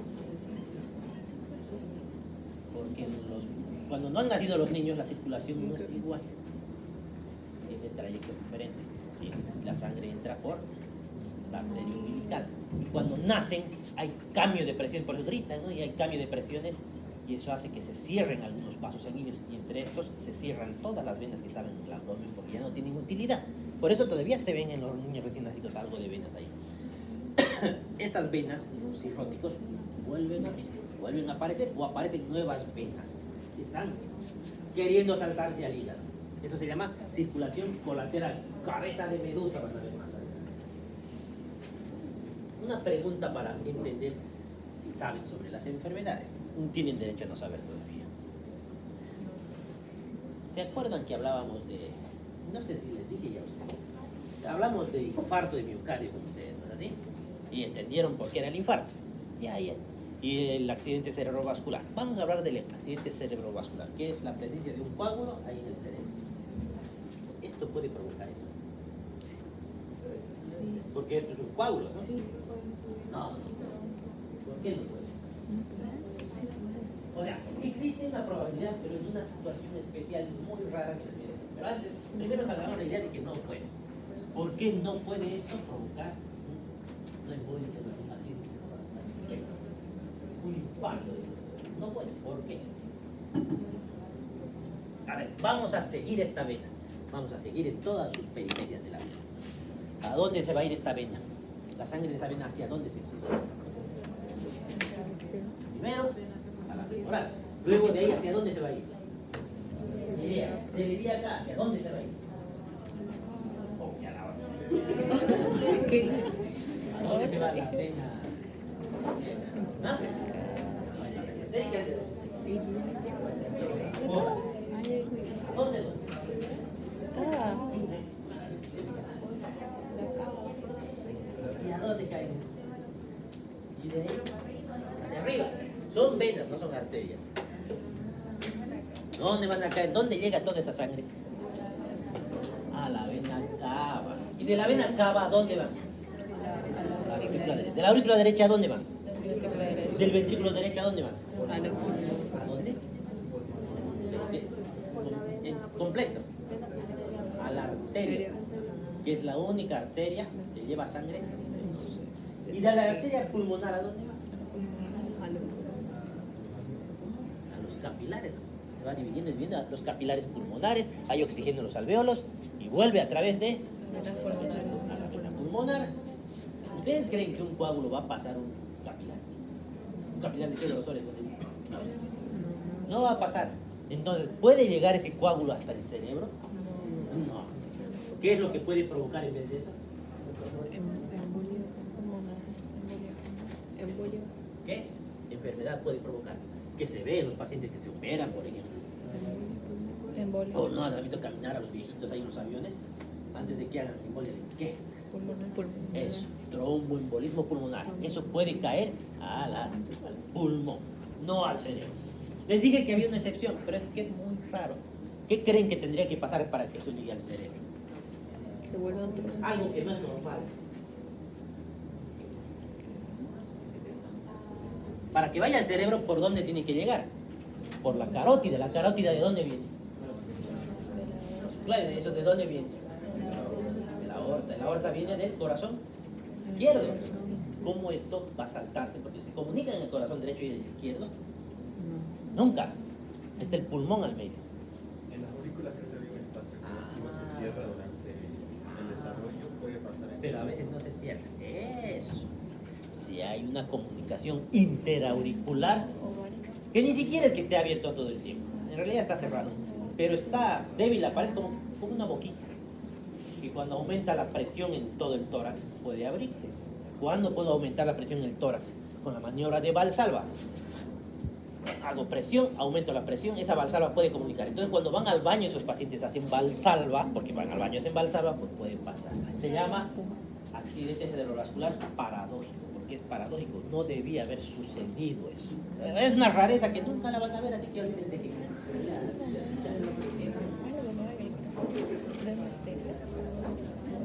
A: cuando no han nacido los niños, la circulación no es igual. Tiene trayectos diferentes. Y la sangre entra por la arteria umbilical. Y cuando nacen, hay cambio de presión, por eso gritan, ¿no? Y hay cambio de presiones, y eso hace que se cierren algunos vasos sanguíneos. Y entre estos se cierran todas las venas que estaban en el abdomen porque ya no tienen utilidad. Por eso todavía se ven en los niños recién nacidos algo de venas ahí. Estas venas, los cirróticos, vuelven a aparecer o aparecen nuevas venas que están queriendo saltarse al hígado. Eso se llama circulación colateral, cabeza de medusa, van a ver más adelante. Una pregunta para entender si saben sobre las enfermedades. Tienen derecho a no saber todavía. ¿Se acuerdan que hablábamos de, no sé si les dije ya a ustedes, hablamos de infarto de miocardio con ustedes, ¿no es así? Y entendieron por qué era el infarto. Ya. Y el accidente cerebrovascular. Vamos a hablar del accidente cerebrovascular, que es la presencia de un coágulo ahí en el cerebro. Esto puede provocar eso. Porque esto es un coágulo, ¿no? No. ¿Por qué no puede? O sea, existe una probabilidad, pero es una situación especial muy rara que se tiene. Pero antes, primero nos hagamos la idea de que no puede. ¿Por qué no puede esto provocar una embolia cerebral? Un infarto. No puede. ¿Por qué? A ver, vamos a seguir esta vena. Vamos a seguir en todas sus peripecias de la vena. ¿A dónde se va a ir esta vena? La sangre de esa vena, ¿hacia dónde se va? Primero, a la femoral. Luego de ahí, ¿hacia dónde se va a ir? De acá, ¿hacia dónde se va a ir? ¿A dónde se va la vena? ¿Ah? ¿Dónde son? ¿Y a dónde caen? Y de ahí hacia arriba. Son venas, no son arterias. ¿Dónde van a caer? ¿Dónde llega toda esa sangre? A la vena cava. ¿Y de la vena cava a dónde van? A la aurícula derecha. ¿De la aurícula derecha a dónde van? ¿Del ventrículo derecho a dónde van? ¿A dónde? Completo. A la arteria, que es la única arteria que lleva sangre. ¿Y de la arteria pulmonar a dónde va? A los capilares. Se va dividiendo a los capilares pulmonares, hay oxígeno en los alvéolos y vuelve a través de a la vena pulmonar. ¿Ustedes creen que un coágulo va a pasar un capilar? ¿Un capilar de qué? ¿De los órganos? No va a pasar. Entonces, ¿puede llegar ese coágulo hasta el cerebro? No. ¿Qué es lo que puede provocar en vez de eso? ¿Qué enfermedad puede provocar? Que se ve en los pacientes que se operan, por ejemplo. ¿O no has visto caminar a los viejitos ahí en los aviones antes de que hagan embolia? ¿De qué? Eso, tromboembolismo pulmonar. Eso puede caer al pulmón, no al cerebro. Les dije que había una excepción, pero es que es muy raro. ¿Qué creen que tendría que pasar para que eso llegue al cerebro? Algo que no es normal. Para que vaya al cerebro, ¿por dónde tiene que llegar? Por la carótida. ¿La carótida de dónde viene? Claro, ¿eso de dónde viene? De la aorta. La aorta viene del corazón izquierdo. ¿Cómo esto va a saltarse? Porque se comunican en el corazón derecho y el izquierdo. Nunca. Está el pulmón al medio.
C: En las aurículas creo que había un espacio que si no se cierra durante el desarrollo puede pasar.
A: Pero a veces no se cierra. Eso. Si hay una comunicación interauricular, que ni siquiera es que esté abierto todo el tiempo. En realidad está cerrado. Pero está débil, aparece como una boquita. Y cuando aumenta la presión en todo el tórax, puede abrirse. ¿Cuándo puedo aumentar la presión en el tórax? Con la maniobra de Valsalva. Hago presión, aumento la presión, esa Valsalva puede comunicar. Entonces, cuando van al baño, esos pacientes hacen Valsalva, porque van al baño hacen Valsalva, pues puede pasar. Se llama accidente cerebrovascular paradójico, porque es paradójico, no debía haber sucedido eso. Es una rareza que nunca la van a ver, así que olvídense que...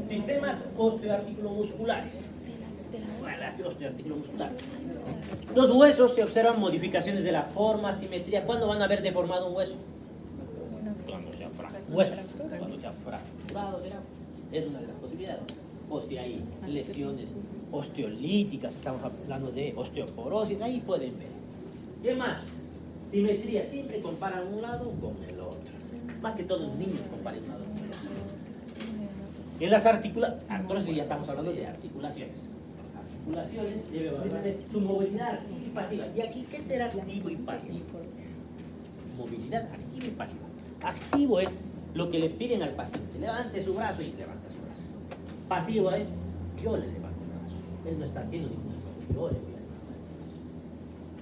A: Sistemas osteoarticulomusculares. Osteoarticulomuscular. Los huesos se observan modificaciones de la forma, simetría. ¿Cuándo van a haber deformado un hueso? Cuando se ha fracturado, ¿verdad? Es una de las posibilidades. O si hay lesiones osteolíticas, estamos hablando de osteoporosis, ahí pueden ver. ¿Qué más? Simetría, siempre comparan un lado con el otro. Más que todos los niños comparan un lado con el otro. En las articulaciones, ya estamos hablando de articulaciones. Articulaciones debe hablar de su movilidad activa y pasiva. ¿Y aquí qué será activo y pasivo? Movilidad activa y pasiva. Activo es lo que le piden al paciente. Levante su brazo y levanta su brazo. Pasivo es yo le levanto el brazo. Él no está haciendo ningún esfuerzo. Yo le voy a levantar.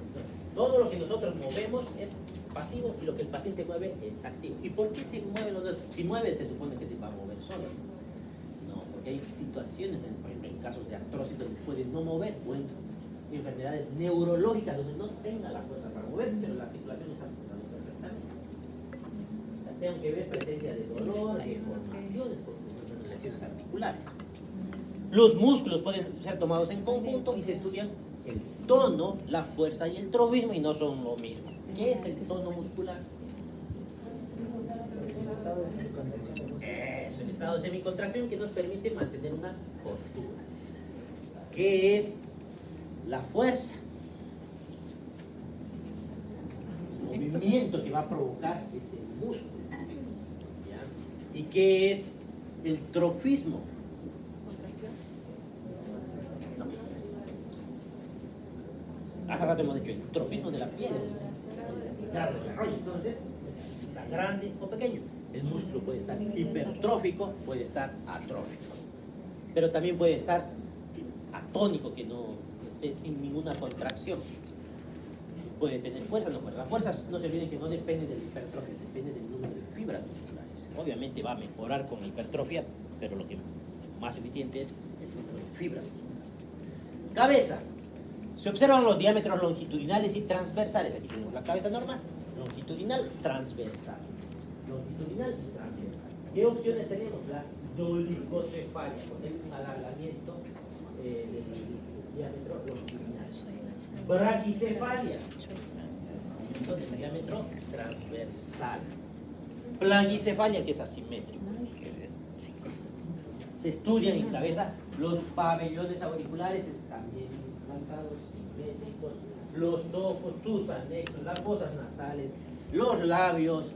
A: Entonces, todo lo que nosotros movemos es pasivo y lo que el paciente mueve es activo. ¿Y por qué se mueven los dos? Si mueve, se supone que se va a mover solo. No, porque hay situaciones, por ejemplo, en casos de artrosis donde puede no mover, o en enfermedades neurológicas donde no tenga la fuerza para mover, pero la articulación está funcionando perfectamente. O sea, tengo que ver presencia de dolor, de deformaciones, porque son lesiones articulares. Los músculos pueden ser tomados en conjunto y se estudian el tono, la fuerza y el trofismo, y no son lo mismo. ¿Qué es el tono muscular? Eso, el estado de semicontracción que nos permite mantener una postura. ¿Qué es la fuerza? El movimiento que va a provocar ese músculo. ¿Ya? ¿Y qué es el trofismo? Hace rato hemos dicho el trofismo de la piel, el desarrollo. Entonces, está grande o pequeño. El músculo puede estar hipertrófico, puede estar atrófico. Pero también puede estar atónico, que no esté sin ninguna contracción. Puede tener fuerza, no fuerza. Las fuerzas, no se olviden que no dependen del hipertrofia, depende del número de fibras musculares. Obviamente va a mejorar con la hipertrofia, pero lo que más eficiente es el número de fibras musculares. Cabeza. Se observan los diámetros longitudinales y transversales. Aquí tenemos la cabeza normal, longitudinal, transversal. Longitudinal y transversal. ¿Qué opciones tenemos? La dolicocefalia, con un alargamiento del diámetro longitudinal. Braquicefalia, aumento del diámetro transversal. Plagicefalia, que es asimétrico. Se estudian en cabeza los pabellones auriculares, también implantados, simétricos, los ojos, sus anexos, las fosas nasales, los labios,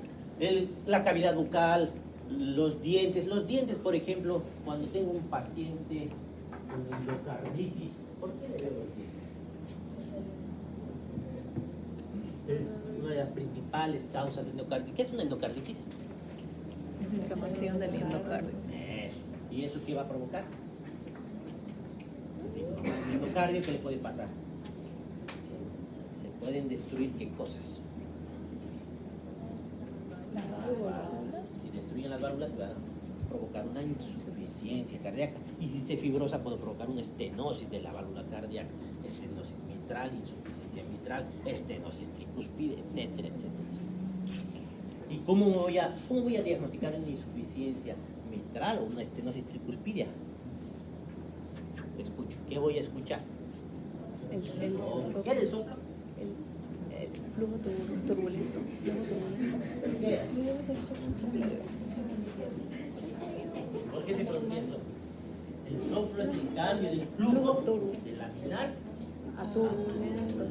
A: la cavidad bucal, los dientes. Los dientes, por ejemplo, cuando tengo un paciente con endocarditis, ¿por qué le veo los dientes? Es una de las principales causas de endocarditis. ¿Qué es una endocarditis?
B: Inflamación del endocardio.
A: Eso. ¿Y eso qué va a provocar? El endocardio, ¿qué le puede pasar? Se pueden destruir ¿qué cosas?
B: Las válvulas.
A: Si destruyen las válvulas va a provocar una insuficiencia cardíaca. Y si se fibrosa puede provocar una estenosis de la válvula cardíaca, estenosis mitral, insuficiencia mitral, estenosis tricuspide, etcétera, etcétera. ¿Y cómo voy a diagnosticar una insuficiencia mitral o una estenosis tricuspidia? Escucho. ¿Qué voy a escuchar? ¿Qué es el soplo?
B: El flujo turbulento.
A: ¿Pero qué?
B: Yo debe ser soplo.
A: ¿Por qué se produce eso? El soplo es el cambio del flujo de laminar
B: A turbulento.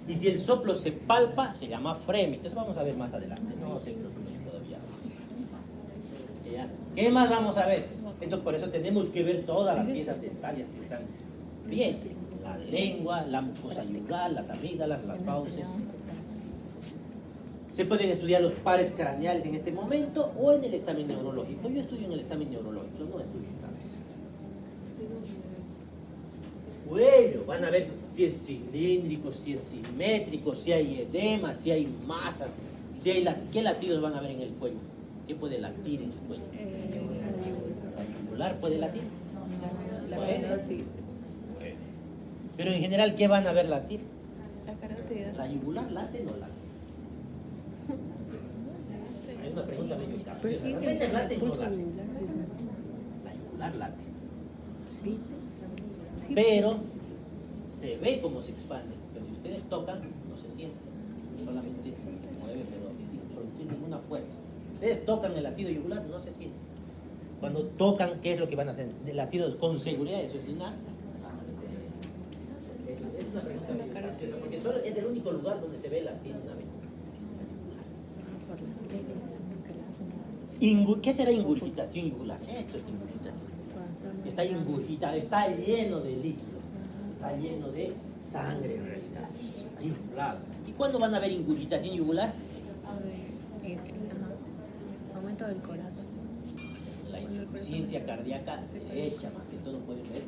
A: Y si el soplo se palpa, se llama frémito. Eso vamos a ver más adelante. No se preocupen todavía. ¿Ya? ¿Qué más vamos a ver? Entonces, por eso tenemos que ver todas las piezas dentarias si están bien. La lengua, la mucosa yugal, las amígdalas, las fauces. Se pueden estudiar los pares craneales en este momento o en el examen neurológico. Yo estudio en el examen neurológico, no estudio en cabeza. Bueno, van a ver si es cilíndrico, si es simétrico, si hay edema, si hay masas, si hay ¿qué latidos van a ver en el cuello? ¿Qué puede latir en su cuello? ¿La yugular puede latir?
B: La
A: Puede.
B: carótida.
A: Pero en general, ¿qué van a ver latir?
B: La carótida.
A: ¿La yugular late o no late? Es una pregunta medio
B: Pero sí,
A: capciosa. ¿Realmente late o no
B: pulso
A: late?
B: yugular.
A: La yugular late.
B: Sí.
A: Pero se ve cómo se expande. Pero si ustedes tocan, no se siente. Solamente se mueve, pero sin producir ninguna fuerza. Ustedes tocan el latido yugular, no se siente. Cuando tocan, ¿qué es lo que van a hacer? De latidos con seguridad, eso es una. Es una pregunta, porque solo es el único lugar donde se ve el latido una vez. ¿Qué será ingurgitación yugular? Esto es ingurgitación. Está ingurgitado, está lleno de líquido, está lleno de sangre en realidad, está inflado. ¿Y cuándo van a ver ingurgitación yugular?
B: Aumento del corazón.
A: La insuficiencia cardíaca derecha, más que todo pueden ver.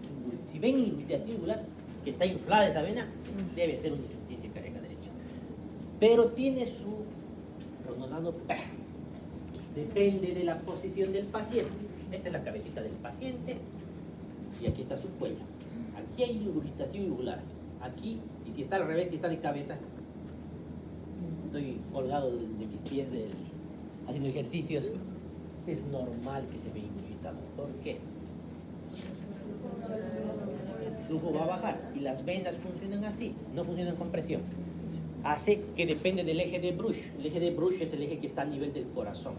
A: Si ven ingurgitación yugular, que está inflada esa vena, debe ser una insuficiencia cardíaca derecha. pero tiene su rondonado perro. Depende de la posición del paciente. Esta es la cabecita del paciente y aquí está su cuello. Aquí hay ingurgitación yugular. Aquí, y si está al revés, si está de cabeza, estoy colgado de mis pies haciendo ejercicios, es normal que se vea ingurgitado. ¿Por qué? El flujo va a bajar y las venas funcionan así, no funcionan con presión. Hace que depende del eje de Bruch. El eje de Bruch es el eje que está a nivel del corazón.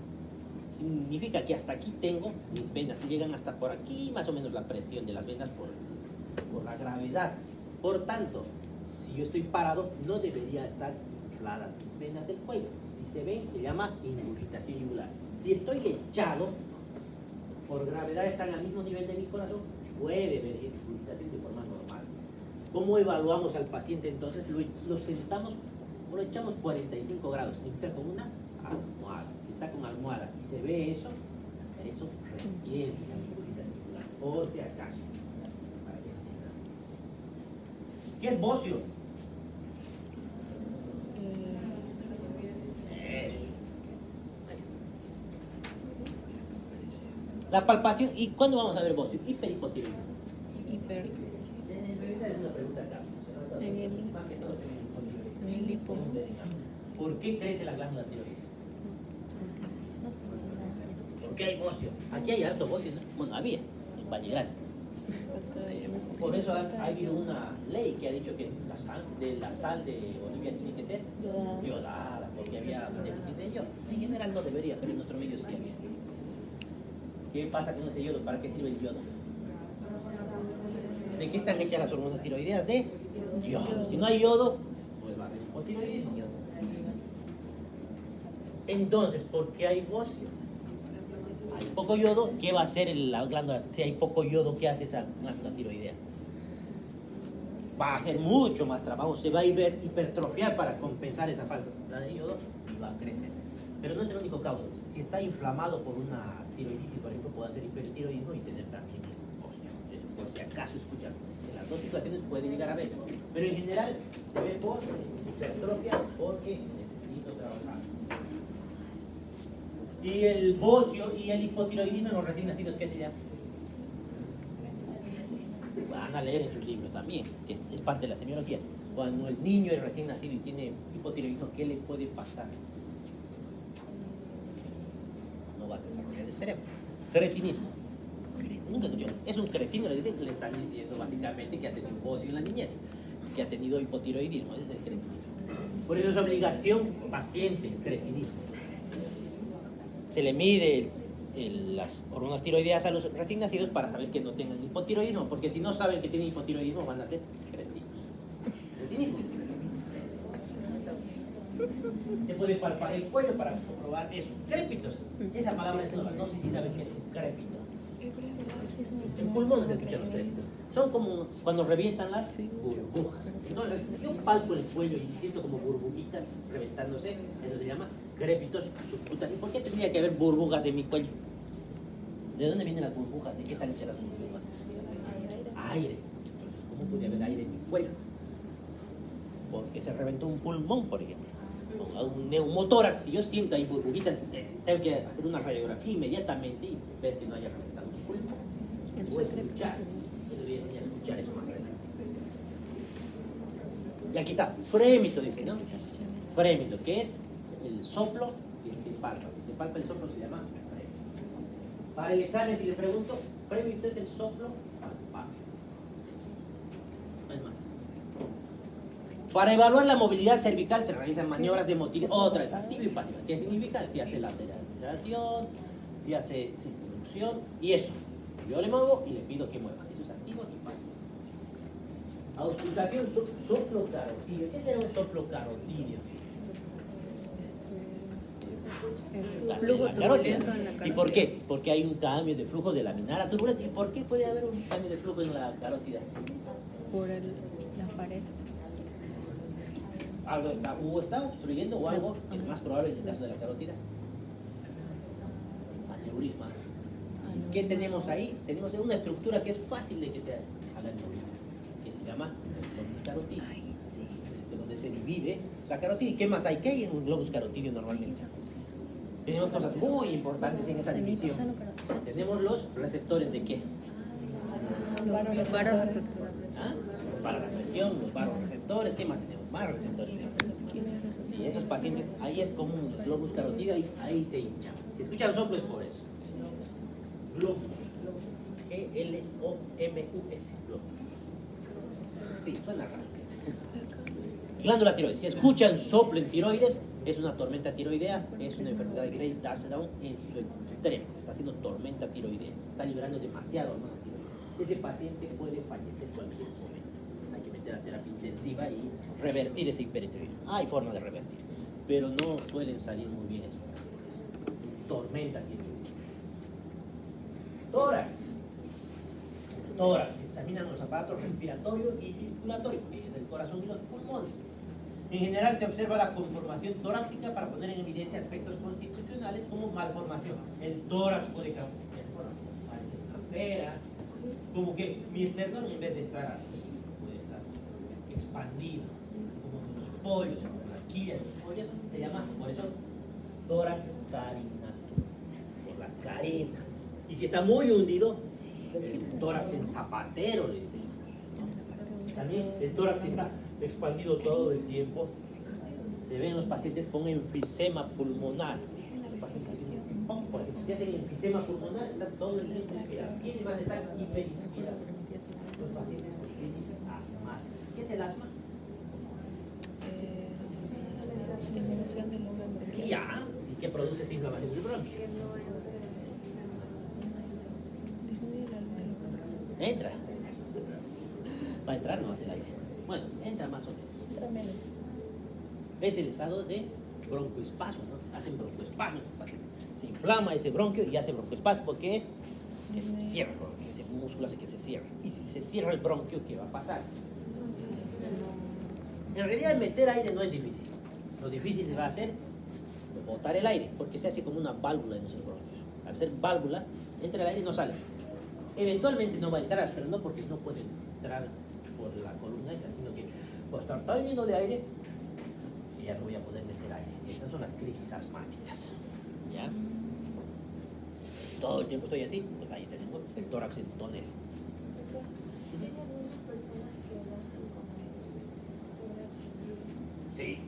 A: Significa que hasta aquí tengo mis venas, llegan hasta por aquí más o menos la presión de las venas por la gravedad. Por tanto, si yo estoy parado, no debería estar infladas mis venas del cuello. Si se ven, se llama ingurgitación yugular. Si estoy echado, por gravedad están al mismo nivel de mi corazón, puede ver ingurgitación de forma normal. ¿Cómo evaluamos al paciente entonces? Lo sentamos, lo echamos 45 grados, significa con una almohada. Si está con almohada y se ve eso recién se ingurgita yugular, por si acaso. ¿Qué es bocio? Eso. La palpación. ¿Y cuándo vamos a ver bocio? Hiperhipotiroidismo. Es una pregunta acá.
B: En el hipo.
A: ¿Por qué crece la glándula tiroides? ¿Por qué hay bocio? Aquí hay harto bocio, ¿no? Bueno, había en Valle Grande. Por eso ha habido una ley que ha dicho que la sal de Bolivia tiene que ser yodada, porque había déficit de yodo. En general no debería, pero en nuestro medio sí había. ¿Qué pasa con ese yodo? ¿Para qué sirve el yodo? ¿De qué están hechas las hormonas tiroideas? De yodo. Si no hay yodo, pues va a haber hipotiroidismo. Entonces, ¿por qué hay bocio? Hay poco yodo, ¿qué va a hacer la glándula? Si hay poco yodo, ¿qué hace esa glándula tiroidea? Va a hacer mucho más trabajo, se va a hipertrofiar para compensar esa falta de yodo y va a crecer. Pero no es el único causa. Si está inflamado por una tiroiditis, por ejemplo, puede hacer hipertiroidismo y tener también bocio. Eso por si acaso escuchan. En las dos situaciones puede llegar a ver. Pero en general se ve por hipertrofia porque necesito trabajar. Y el bocio y el hipotiroidismo en los recién nacidos, ¿qué sería? Van a leer en sus libros también, que es parte de la semiología. Cuando el niño es recién nacido y tiene hipotiroidismo, ¿qué le puede pasar? No va a desarrollar el cerebro. Cretinismo. Nunca escuchó. Es un cretino, le están diciendo básicamente que ha tenido bocio en la niñez, que ha tenido hipotiroidismo. Ese es el cretinismo. Por eso es obligación paciente, cretinismo. Se le mide las hormonas tiroideas a los recién nacidos para saber que no tengan hipotiroidismo, porque si no saben que tienen hipotiroidismo van a ser cretinos. Cretinismo. Se puede palpar el cuello para comprobar eso. Crépitos. Esa palabra es nueva. No sé si saben qué es un crépito. El pulmón es el que escuchan los crépitos. Son como cuando revientan las burbujas. Entonces, yo palpo el cuello y siento como burbujitas reventándose. Eso se llama crépitos subcutáneos. ¿Por qué tendría que haber burbujas en mi cuello? ¿De dónde vienen las burbujas? ¿De qué están hechas las burbujas? Aire. Entonces, ¿cómo puede haber aire en mi cuello? Porque se reventó un pulmón, por ejemplo. O un neumotórax. Si yo siento ahí burbujitas, tengo que hacer una radiografía inmediatamente y ver que no haya reventado un pulmón. O escuchar. Yo debería enseñar a escuchar eso más adelante. Y aquí está, frémito, dice, ¿no? Frémito, que es el soplo que se palpa. Si se palpa el soplo se llama frémito. Para el examen, si les pregunto, frémito es el soplo palpable. No es más. Para evaluar la movilidad cervical se realizan maniobras de motilidad, otra vez, activa y pasiva. ¿Qué significa? Si hace lateralización, si hace circunducción y eso. Yo le muevo y le pido que mueva. Eso es activo y pasivo. Auscultación, soplo carotídeo. ¿Qué será un soplo carotídeo? La carótida. ¿Y por qué? Porque hay un cambio de flujo de laminar a turbulento. ¿Y por qué puede haber un cambio de flujo en la carótida?
B: Por la pared.
A: Algo está obstruyendo o algo, es más probable en el caso de la carótida. Aneurisma. ¿Qué tenemos ahí? Tenemos una estructura que es fácil de que se haga aneurisma, que se llama el lóbulo carotídeo. Este lo donde se divide la carotidia. ¿Y qué más hay? ¿Qué hay en un globus carotídeo normalmente? Tenemos cosas muy importantes en esa división. Tenemos los receptores de qué? ¿Ah? Los varorecepción, los varoreceptores. ¿Qué más tenemos? Más receptores. Sí, esos pacientes, ahí es común, el globus carotídeo, ahí se hincha. Si escuchan soplo es por eso. Globus. G-L-O-M-U-S. Globus. Sí, suena raro. Glándula tiroides. Si escuchan soplo en tiroides, es una tormenta tiroidea, es una enfermedad de Graves-Dasdown en su extremo. Está haciendo tormenta tiroidea. Está liberando demasiado hormona tiroidea. Ese paciente puede fallecer cualquier momento. Hay que meter a terapia intensiva y revertir ese hipertiroidismo. Hay forma de revertir, pero no suelen salir muy bien esos pacientes. Tormenta tiroidea. Tórax. Tórax. Examinan los aparatos respiratorio y circulatorio, que es el corazón y los pulmones. En general se observa la conformación torácica para poner en evidencia aspectos constitucionales como malformación. El tórax puede cambiar como que mi esternón en vez de estar así, puede estar expandido, como los pollos, como la quilla de los pollos, se llama, por eso, tórax carinato, por la carena. Y si está muy hundido, el tórax en zapatero, le dicen. También el tórax está expandido todo el tiempo. Se ven los pacientes con enfisema pulmonar. Los pacientes que hacen enfisema pulmonar están todo el tiempo inspirados. ¿Quiénes van a estar hiperinspirados? Los pacientes con crisis asmáticas. ¿Qué es el asma?
B: Disminución del número bronquial.
A: Ya. ¿Y qué produce esa inflamación del bronquio?
B: Disminuye el alveolo.
A: Entra. Va a entrar, no hace el aire. Bueno, entra más o menos.
B: Entra menos.
A: Es el estado de broncoespasmo, ¿no? Hacen broncoespasmo. Se inflama ese bronquio y hace broncoespasmo. ¿Por qué? Que se cierra el bronquio. Ese músculo hace que se cierre. Y si se cierra el bronquio, ¿qué va a pasar? En realidad meter aire no es difícil. Lo difícil va a ser botar el aire, porque se hace como una válvula en esos bronquios. Al ser válvula, entra el aire y no sale. Eventualmente no va a entrar, pero no porque no puede entrar por la columna esa, sino que va a estar tan lleno de aire que ya no voy a poder meter aire. Estas son las crisis asmáticas. ¿Ya? Todo el tiempo estoy así, pues ahí tenemos el tórax en tonel. Sí.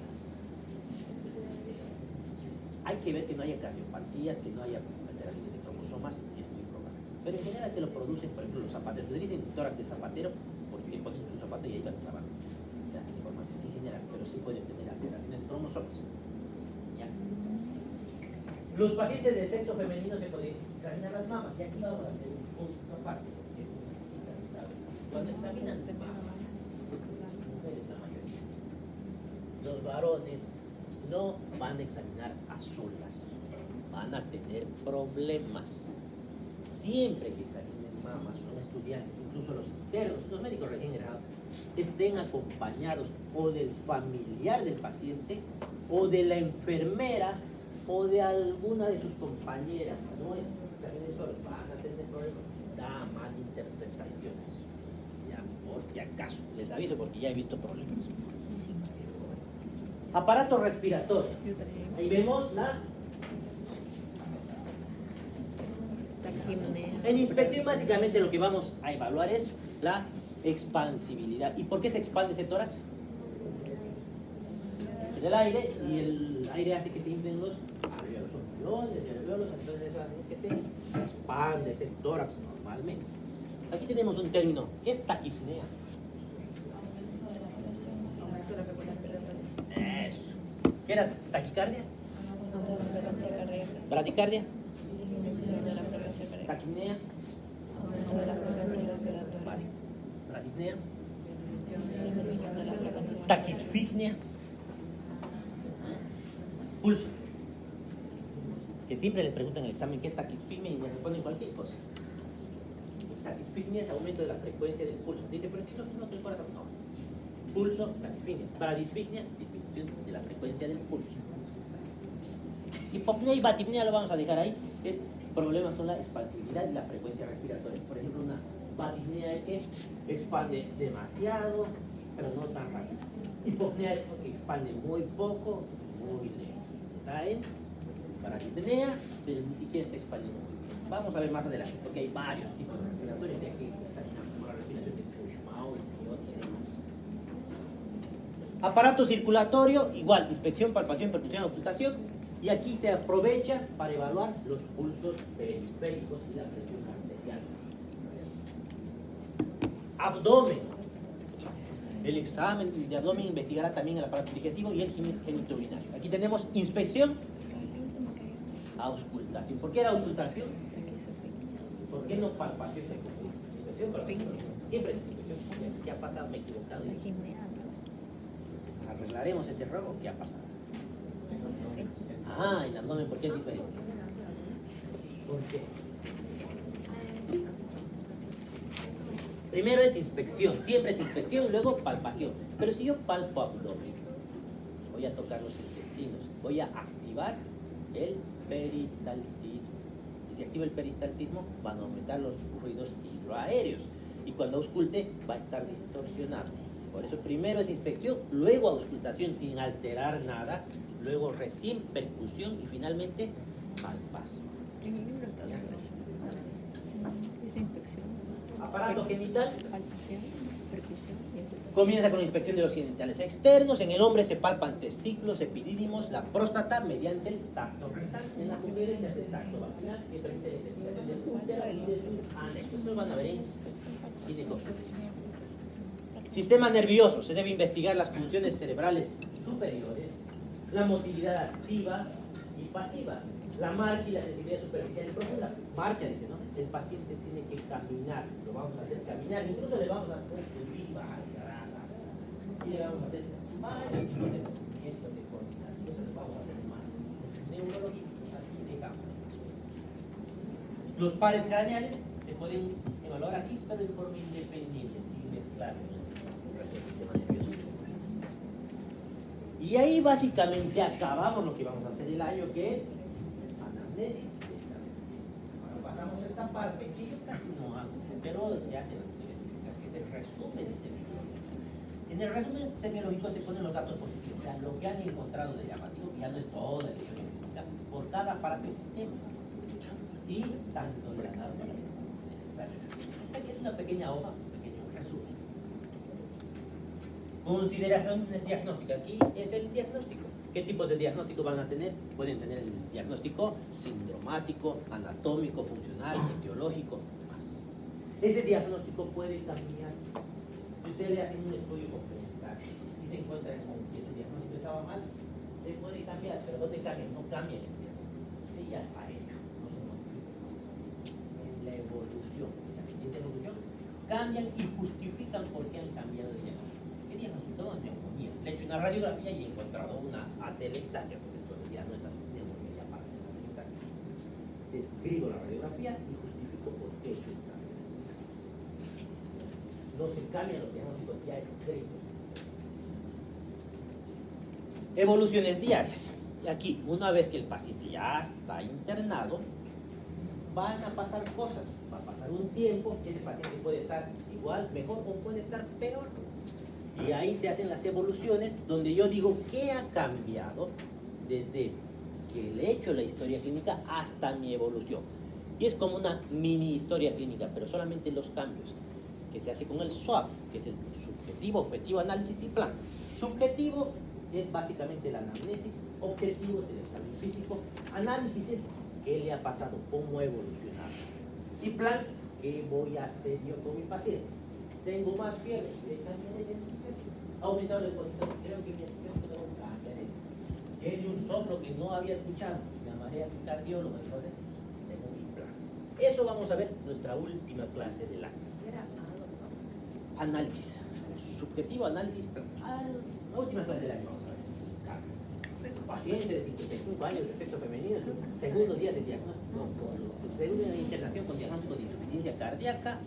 A: Hay que ver que no haya cardiopatías, que no haya alteraciones de cromosomas, es muy probable. Pero en general se lo producen, por ejemplo, los zapateros. Le dicen tórax de zapatero porque le ponen su zapato y ahí van trabajando. Le hacen información en general, pero sí pueden tener alteraciones de cromosomas. ¿Ya? Los pacientes de sexo femenino se pueden examinar las mamas. Y aquí vamos a hacer un punto aparte, porque es necesitado. Cuando examinan mamas, mujeres la mayoría, los varones no van a examinar a solas, van a tener problemas. Siempre que examinen mamas, son estudiantes, incluso los internos, los médicos recién egresados, estén acompañados o del familiar del paciente, o de la enfermera, o de alguna de sus compañeras. No es examinen solos, van a tener problemas, da malinterpretaciones. Ya, por si acaso, les aviso porque ya he visto problemas. Aparato respiratorio. Ahí vemos la... En inspección básicamente lo que vamos a evaluar es la expansibilidad. ¿Y por qué se expande ese tórax? El aire, y el aire hace que se inflen los alveolos, entonces eso hace que se expande ese tórax normalmente. Aquí tenemos un término, ¿qué es taquipnea? Eso. ¿Qué era? ¿Taquicardia?
B: Aumento de la frecuencia cardíaca.
A: ¿Bradicardia?
B: Disminución de la frecuencia cardíaca.
A: ¿Taquipnea?
B: Aumento de la frecuencia respiratoria.
A: Vale. ¿Bradipnea?
B: Disminución de la frecuencia.
A: ¿Taquisfignia? Pulso. Que siempre les preguntan en el examen qué es taquisfignia y les responden cualquier cosa. Taquisfignia es aumento de la frecuencia del pulso. Dice, pero si no que el corazón no. Pulso, taquisfignia. Bradisfignia, disminución de la frecuencia del pulso. Hipopnea y batipnea lo vamos a dejar ahí. Es problemas con la expansibilidad y la frecuencia respiratoria. Por ejemplo, una batipnea es que expande demasiado, pero no tan rápido. Hipopnea es porque expande muy poco, muy lento. Está en parasitenea, pero ni siquiera está expandiendo muy bien. Vamos a ver más adelante, porque hay varios tipos de respiratorios, de aquí examinamos la respiración de Kussmaul y otros demás. Aparato circulatorio, igual, inspección, palpación, percusión, ocultación, y aquí se aprovecha para evaluar los pulsos periféricos y la presión arterial. Abdomen. El examen de abdomen investigará también el aparato digestivo y el genitourinario. Aquí tenemos inspección, auscultación. ¿Por qué la auscultación? ¿Por qué no palpación? Inspección, palpación. Siempre es inspección. ¿Qué ha pasado? Me he equivocado. Arreglaremos este error o qué ha pasado. Ah, el abdomen, ¿por qué es diferente? ¿Por qué? Primero es inspección, siempre es inspección, luego palpación. Pero si yo palpo abdomen, voy a tocar los intestinos, voy a activar el peristaltismo. Y si activo el peristaltismo, van a aumentar los ruidos hidroaéreos. Y cuando ausculte, va a estar distorsionado. Por eso primero es inspección, luego auscultación sin alterar nada, luego recién percusión y finalmente palpación.
B: En el libro está la esa inspección.
A: Aparato genital.
B: Palpación, percusión y ocultación.
A: Comienza con la inspección de los genitales externos. En el hombre se palpan testículos, epidídimos, la próstata mediante el tacto rectal. En las mujeres se hace el tacto vaginal que permite la identificación del útero y de sus anexos. Eso van a ver en ginecología. Sistema nervioso. Se debe investigar las funciones cerebrales superiores, la motilidad activa y pasiva, la marcha y la sensibilidad superficial y profunda. Marcha, dice, ¿no? El paciente tiene que caminar, lo vamos a hacer caminar, incluso le vamos a hacer subir y bajar gradas. Y le vamos a hacer varios tipos de movimientos de coordinación. Eso lo vamos a hacer más neurológicos. Aquí dejamos. Los pares craneales se pueden evaluar aquí, pero de forma independiente, sin mezclar con el sistema nervioso. Y ahí básicamente acabamos lo que vamos a hacer el año, que es anamnesis. Pasamos esta parte, que yo casi no hago, pero se hace en las universidades, que es el resumen semiológico. En el resumen semiológico se ponen los datos positivos, o sea, lo que han encontrado de llamativo, que ya no es toda la historia clínica, por cada aparato y sistema. Y tanto de la norma como del examen. Aquí es una pequeña hoja, un pequeño resumen. Consideración diagnóstica, aquí es el diagnóstico. ¿Qué tipos de diagnóstico van a tener? Pueden tener el diagnóstico sindromático, anatómico, funcional, etiológico, demás. Ese diagnóstico puede cambiar. Si ustedes le hacen un estudio complementario y se encuentran con que su diagnóstico estaba mal, se puede cambiar, pero ¿dónde cambia? No cambia el diagnóstico. Ya está hecho, no se modifica. En la evolución, en la siguiente evolución, cambian y justifican por qué han cambiado de diagnóstico. ¿Qué diagnóstico? Neumonía. Le he hecho una radiografía y he encontrado una atelectasia, porque entonces ya no es neumonía, para atelectasia. Describo la radiografía y justifico por qué he hecho esta radiografía. No se cambian los diagnósticos ya escritos. Evoluciones diarias. Y aquí, una vez que el paciente ya está internado, van a pasar cosas. Va a pasar un tiempo, ese paciente puede estar igual, mejor o puede estar peor. Y ahí se hacen las evoluciones donde yo digo qué ha cambiado desde que le he hecho la historia clínica hasta mi evolución. Y es como una mini historia clínica, pero solamente los cambios que se hace con el SWOT, que es el subjetivo, objetivo, análisis y plan. Subjetivo es básicamente la anamnesis, objetivo es el examen físico, análisis es qué le ha pasado, cómo ha evolucionado. Y plan, qué voy a hacer yo con mi paciente. Tengo más fiebre, ha aumentado el colesterol, creo que mi tengo que cambiar. Es de un soplo que no había escuchado, llamaré a mi cardiólogo, entonces tengo mi plan. Eso vamos a ver en nuestra última clase del año. Análisis, subjetivo, análisis, plan. La última clase del año vamos a ver. Paciente de 55 años de sexo femenino, segundo día de diagnóstico, segundo día de internación con diagnóstico de insuficiencia cardíaca.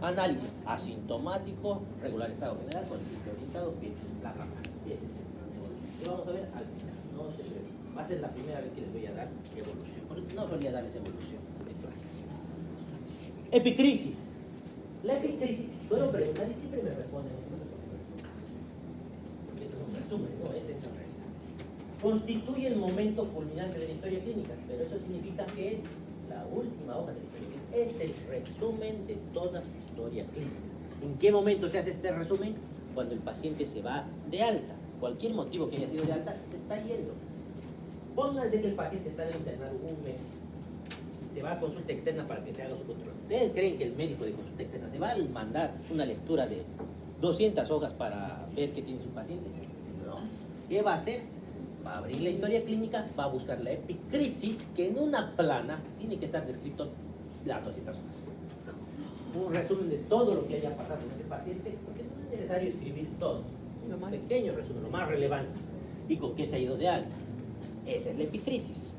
A: Análisis asintomático, regular estado general, con el sitio orientado, bien, bla, bla, bla. Y ese es el plan de evolución. Lo vamos a ver al final. No se preocupen. Va a ser la primera vez que les voy a dar evolución. Porque no solía darles evolución de clase. Epicrisis. La epicrisis, puedo preguntar y siempre me responden. resumen, no es esa realidad. Constituye el momento culminante de la historia clínica, pero eso significa que es la última hoja de la historia clínica. Es el resumen de toda su historia clínica. ¿En qué momento se hace este resumen? Cuando el paciente se va de alta. Cualquier motivo que haya sido de alta, se está yendo. Pónganse que el paciente está en el internado un mes. Se va a consulta externa para que se haga su control. ¿Ustedes creen que el médico de consulta externa se va a mandar una lectura de 200 hojas para ver qué tiene su paciente? No. ¿Qué va a hacer? Va a abrir la historia clínica, va a buscar la epicrisis, que en una plana tiene que estar descrito las 200 hojas. Un resumen de todo lo que haya pasado en ese paciente, porque no es necesario escribir todo. Un pequeño resumen, lo más relevante. ¿Y con qué se ha ido de alta? Esa es la epicrisis.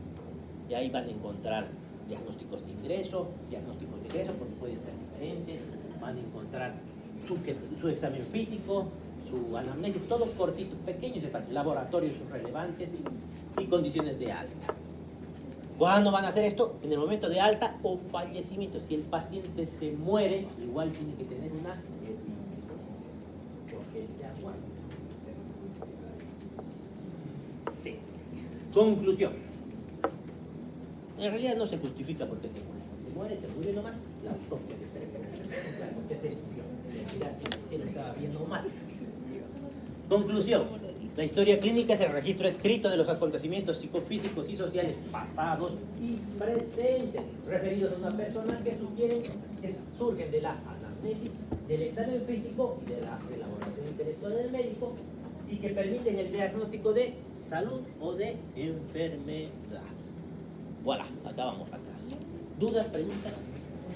A: Y ahí van a encontrar diagnósticos de ingreso porque pueden ser diferentes, van a encontrar su examen físico, su anamnesis, todo cortito, pequeños detalles, laboratorios relevantes y condiciones de alta. ¿Cuándo van a hacer esto? En el momento de alta o fallecimiento. Si el paciente se muere, igual tiene que tener una epicrisis, porque se ha muerto. Sí. Conclusión. En realidad no se justifica porque se muere. Se muere nomás la autopsia de claro, porque se murió. En realidad se lo estaba viendo mal. Conclusión. La historia clínica es el registro escrito de los acontecimientos psicofísicos y sociales pasados y presentes referidos a una persona que surgen de la anamnesis, del examen físico y de la elaboración intelectual del médico y que permiten el diagnóstico de salud o de enfermedad. Voilà, acá vamos atrás. ¿Dudas, preguntas?